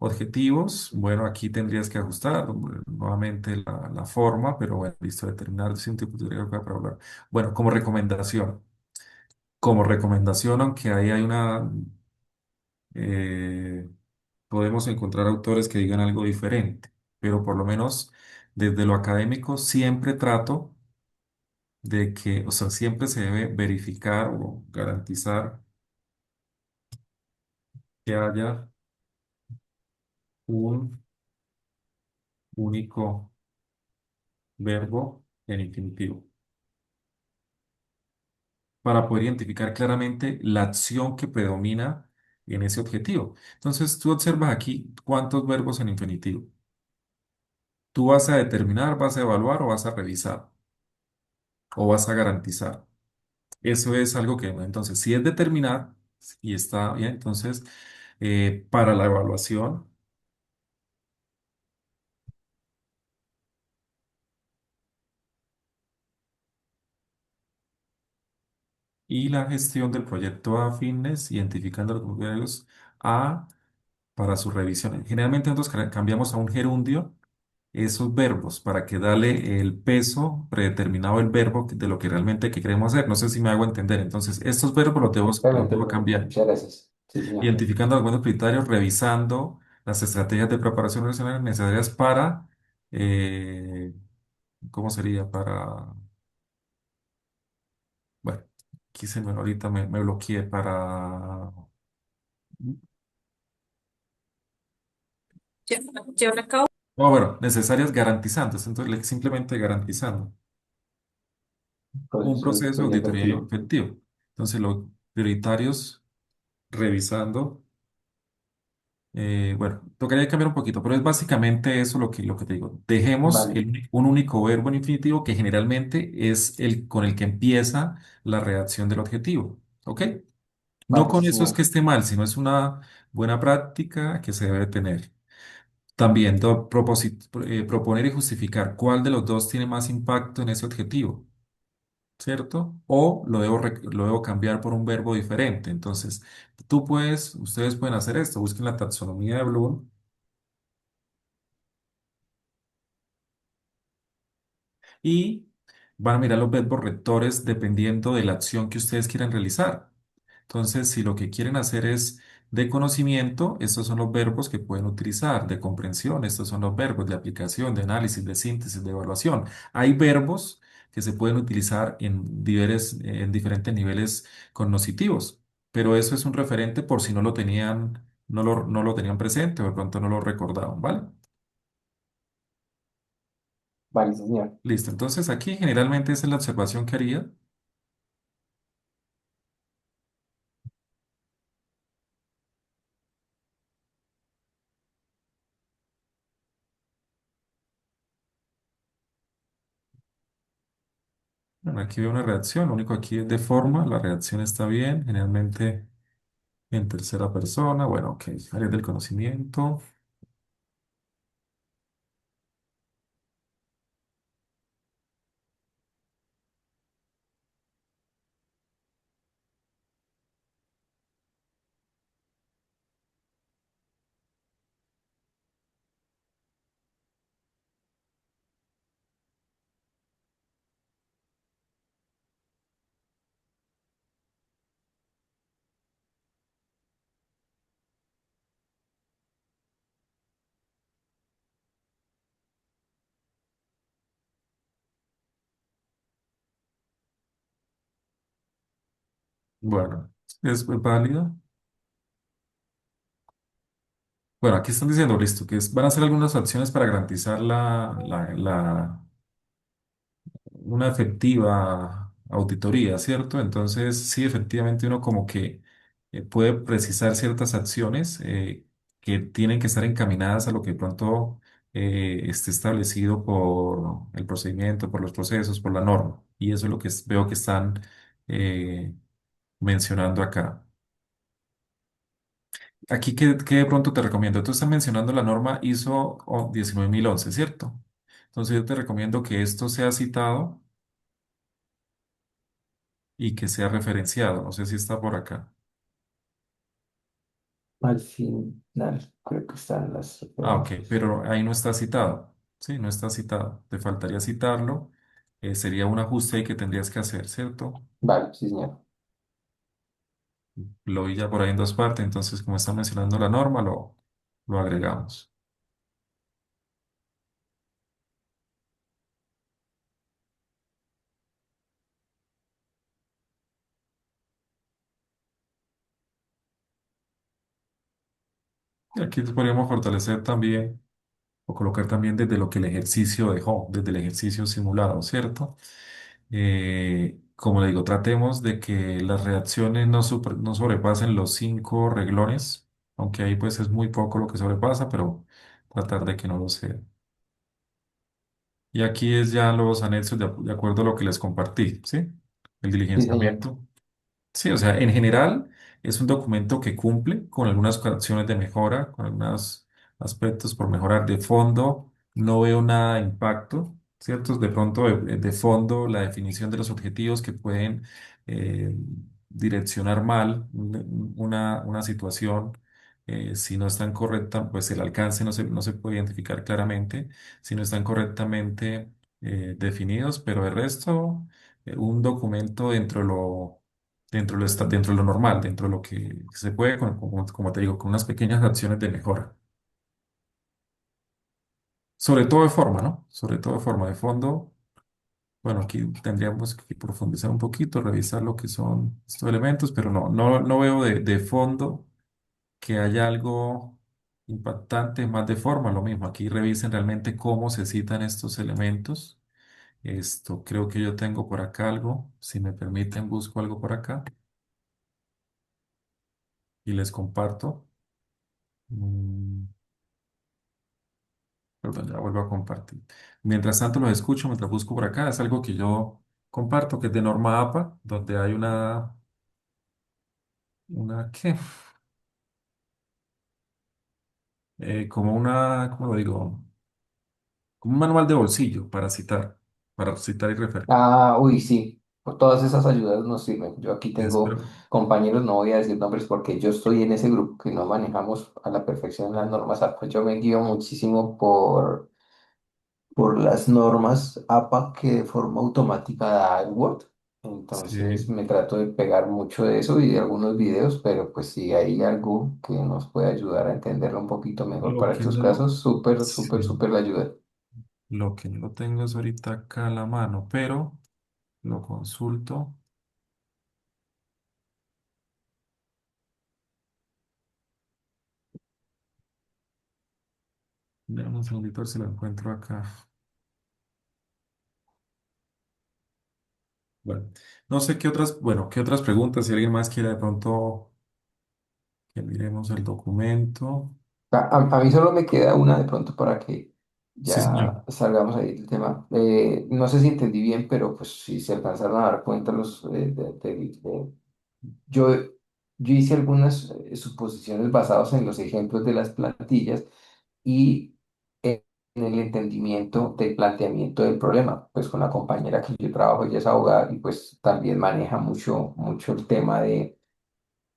Objetivos, bueno, aquí tendrías que ajustar nuevamente la forma, pero bueno, listo, determinar si un tipo de teoría para hablar. Bueno, como recomendación, aunque ahí hay eh, podemos encontrar autores que digan algo diferente, pero por lo menos desde lo académico siempre trato de que, o sea, siempre se debe verificar o garantizar que haya un único verbo en infinitivo para poder identificar claramente la acción que predomina en ese objetivo. Entonces, tú observas aquí cuántos verbos en infinitivo. Tú vas a determinar, vas a evaluar o vas a revisar o vas a garantizar. Eso es algo que, entonces, si es determinar y está bien, entonces, para la evaluación y la gestión del proyecto a fines, identificando los criterios A para su revisión. Generalmente nosotros cambiamos a un gerundio esos verbos para que dale el peso predeterminado del verbo de lo que realmente que queremos hacer. No sé si me hago entender. Entonces, estos verbos los Perfectamente, debo profe. cambiar. Muchas gracias. Sí, señor. Identificando algunos criterios, revisando las estrategias de preparación organizacional necesarias para, eh, ¿cómo sería? Bueno, aquí ahorita me bloqueé para. Ya, ya lo acabo. No, bueno, necesarias garantizantes. Entonces, simplemente garantizando un proceso de Proceso auditoría efectivo. efectivo. Entonces, los prioritarios revisando. Bueno, tocaría cambiar un poquito, pero es básicamente eso lo que te digo. Dejemos Vale, un único verbo en infinitivo que generalmente es el con el que empieza la redacción del objetivo. ¿Ok? No vale, con sí, eso es que señor. esté mal, sino es una buena práctica que se debe tener. También proponer y justificar cuál de los dos tiene más impacto en ese objetivo. ¿Cierto? O lo debo cambiar por un verbo diferente. Entonces, ustedes pueden hacer esto, busquen la taxonomía de Bloom y van a mirar los verbos rectores dependiendo de la acción que ustedes quieran realizar. Entonces, si lo que quieren hacer es De conocimiento, estos son los verbos que pueden utilizar. De comprensión, estos son los verbos de aplicación, de análisis, de síntesis, de evaluación. Hay verbos que se pueden utilizar en diferentes niveles cognitivos, pero eso es un referente por si no lo tenían, no lo tenían presente o de pronto no lo recordaban, ¿vale? Vale, sí, señor. Listo, entonces aquí generalmente esa es la observación que haría. Bueno, aquí veo una reacción, lo único aquí es de forma, la reacción está bien, generalmente en tercera persona, bueno, ok, áreas del conocimiento. Bueno, es válido. Bueno, aquí están diciendo, listo, van a hacer algunas acciones para garantizar una efectiva auditoría, ¿cierto? Entonces, sí, efectivamente uno como que puede precisar ciertas acciones que tienen que estar encaminadas a lo que de pronto esté establecido por el procedimiento, por los procesos, por la norma. Y eso es lo que veo que están eh, mencionando acá. Aquí, ¿qué de pronto te recomiendo? Tú estás mencionando la norma ISO 19011, ¿cierto? Entonces yo te recomiendo que esto sea citado y que sea referenciado. No sé si está por acá. Al final, creo que están las Ah, ok, referencias. pero ahí no está citado. Sí, no está citado. Te faltaría citarlo. Sería un ajuste ahí que tendrías que hacer, ¿cierto? Vale, sí, señor. Lo vi ya por ahí en dos partes, entonces como está mencionando la norma, lo agregamos. Y aquí podríamos fortalecer también o colocar también desde lo que el ejercicio dejó, desde el ejercicio simulado, ¿cierto? Como le digo, tratemos de que las reacciones no sobrepasen los 5 renglones, aunque ahí pues es muy poco lo que sobrepasa, pero tratar de que no lo sea. Y aquí es ya los anexos de acuerdo a lo que les compartí, ¿sí? El Sí, señor. diligenciamiento. Sí, o sea, en general es un documento que cumple con algunas acciones de mejora, con algunos aspectos por mejorar de fondo. No veo nada de impacto, ¿cierto? De pronto, de fondo, la definición de los objetivos que pueden eh, direccionar mal una situación. Si no están correctas, pues el alcance no se puede identificar claramente. Si no están correctamente definidos, pero el resto, un documento dentro de lo normal, dentro de lo que se puede, como te digo, con unas pequeñas acciones de mejora. Sobre todo de forma, ¿no? Sobre todo de forma de fondo. Bueno, aquí tendríamos que profundizar un poquito, revisar lo que son estos elementos, pero no veo de fondo que haya algo impactante, más de forma, lo mismo. Aquí revisen realmente cómo se citan estos elementos. Esto creo que yo tengo por acá algo. Si me permiten, busco algo por acá y les comparto. Mm, Perdón, ya vuelvo a compartir. Mientras tanto los escucho, mientras busco por acá, es algo que yo comparto, que es de norma APA, donde hay ¿qué? Como ¿cómo lo digo? Como un manual de bolsillo para citar y referir. Ah, uy, sí. Por todas esas ayudas nos sirven. Yo aquí tengo Espero. compañeros, no voy a decir nombres porque yo estoy en ese grupo que no manejamos a la perfección las normas APA. Yo me guío muchísimo por las normas APA que de forma automática da el Word. Entonces Sí. me trato de pegar mucho de eso y de algunos videos, pero pues si hay algo que nos puede ayudar a entenderlo un poquito mejor Lo para que estos no, casos, súper, súper, sí. súper la ayuda. Lo que no tengo es ahorita acá a la mano, pero lo consulto. Dame un segundito a ver si lo encuentro acá. Bueno, no sé qué otras, bueno, qué otras preguntas, si alguien más quiere de pronto que miremos el documento. A mí solo me queda una de pronto para que Sí, señor. ya salgamos ahí del tema. No sé si entendí bien, pero pues si se alcanzaron a dar cuenta yo, yo hice algunas suposiciones basadas en los ejemplos de las plantillas y en el entendimiento del planteamiento del problema. Pues con la compañera que yo trabajo, ella es abogada y pues también maneja mucho, mucho el tema de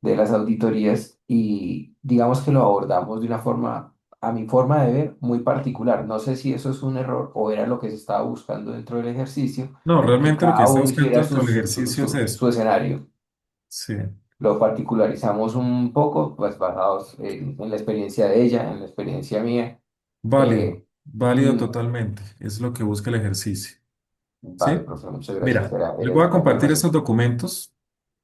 las auditorías y digamos que lo abordamos de una forma, a mi forma de ver, muy particular. No sé si eso es un error o era lo que se estaba buscando dentro del ejercicio, No, que realmente lo que cada está uno buscando hiciera dentro del ejercicio es eso. su escenario. Sí, Lo particularizamos un poco, pues basados en la experiencia de ella, en la experiencia mía. válido, Eh, válido y totalmente. Es lo que busca el ejercicio. vale, ¿Sí? profe, muchas gracias. Mira, les Era voy esa a la compartir información. estos documentos.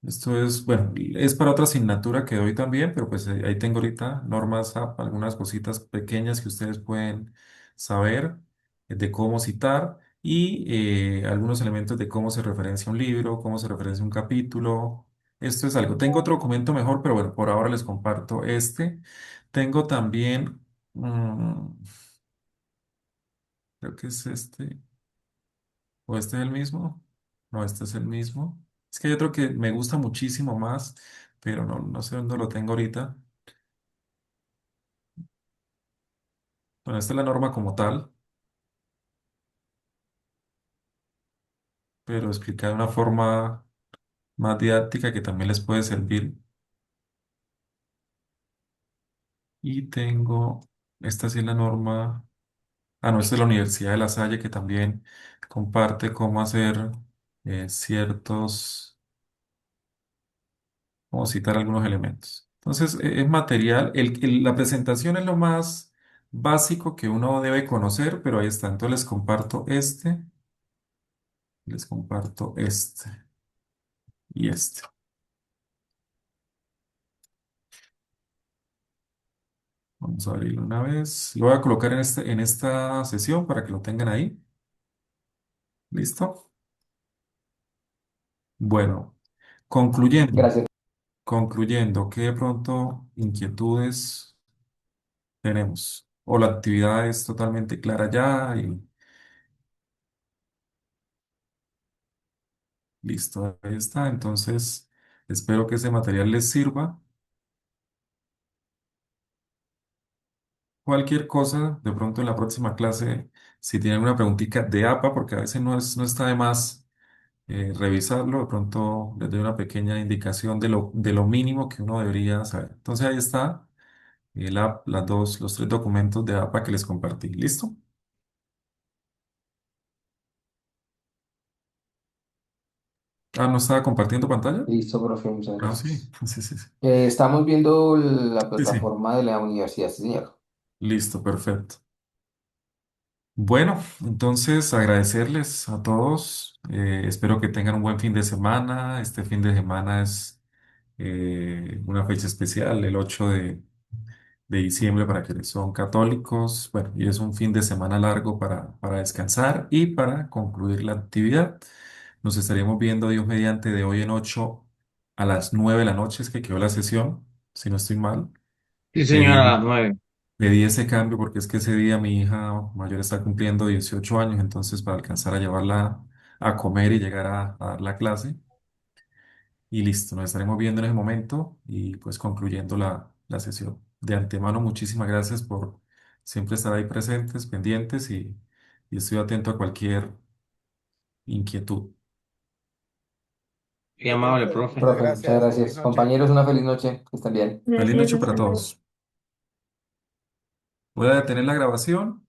Esto es, bueno, es para otra asignatura que doy también, pero pues ahí tengo ahorita normas, algunas cositas pequeñas que ustedes pueden saber de cómo citar y algunos elementos de cómo se referencia un libro, cómo se referencia un capítulo. Esto es algo. Tengo otro documento mejor, pero bueno, por ahora les comparto este. Tengo también, creo que es este. ¿O este es el mismo? No, este es el mismo. Es que hay otro que me gusta muchísimo más, pero no sé dónde lo tengo ahorita. Bueno, esta es la norma como tal, pero explicada de una forma más didáctica que también les puede servir. Y tengo, esta sí es la norma, no, esta es la Universidad de La Salle que también comparte cómo hacer ciertos Vamos a citar algunos elementos. Entonces, es material. La presentación es lo más básico que uno debe conocer, pero ahí está. Entonces, les comparto este y este. Vamos a abrirlo una vez. Lo voy a colocar en esta sesión para que lo tengan ahí. ¿Listo? Bueno, concluyendo, Gracias. concluyendo, ¿qué de pronto inquietudes tenemos? O la actividad es totalmente clara ya y listo, ahí está. Entonces, espero que ese material les sirva. Cualquier cosa, de pronto en la próxima clase, si tienen una preguntita de APA, porque a veces no está de más revisarlo, de pronto les doy una pequeña indicación de lo mínimo que uno debería saber. Entonces, ahí está los tres documentos de APA que les compartí. ¿Listo? ¿No estaba compartiendo pantalla? Listo, profe, muchas Sí, gracias. sí, sí, sí. Estamos viendo la Sí, sí. plataforma de la universidad, sí, señor. Listo, perfecto. Bueno, entonces agradecerles a todos. Espero que tengan un buen fin de semana. Este fin de semana es una fecha especial, el 8 de diciembre para quienes son católicos. Bueno, y es un fin de semana largo para descansar y para concluir la actividad. Nos estaríamos viendo, Dios mediante, de hoy en 8 a las 9 de la noche, es que quedó la sesión, si no estoy mal. Sí, señora, a Pedí las 9. Pedí ese cambio porque es que ese día mi hija mayor está cumpliendo 18 años, entonces para alcanzar a llevarla a comer y llegar a dar la clase. Y listo, nos estaremos viendo en ese momento y pues concluyendo la sesión. De antemano, muchísimas gracias por siempre estar ahí presentes, pendientes y estoy atento a cualquier inquietud. Muy amable, profe. Profe, muchas gracias. Compañeros, una feliz noche. Que estén bien. Feliz Gracias, noche para hasta luego. todos. Voy a detener la grabación.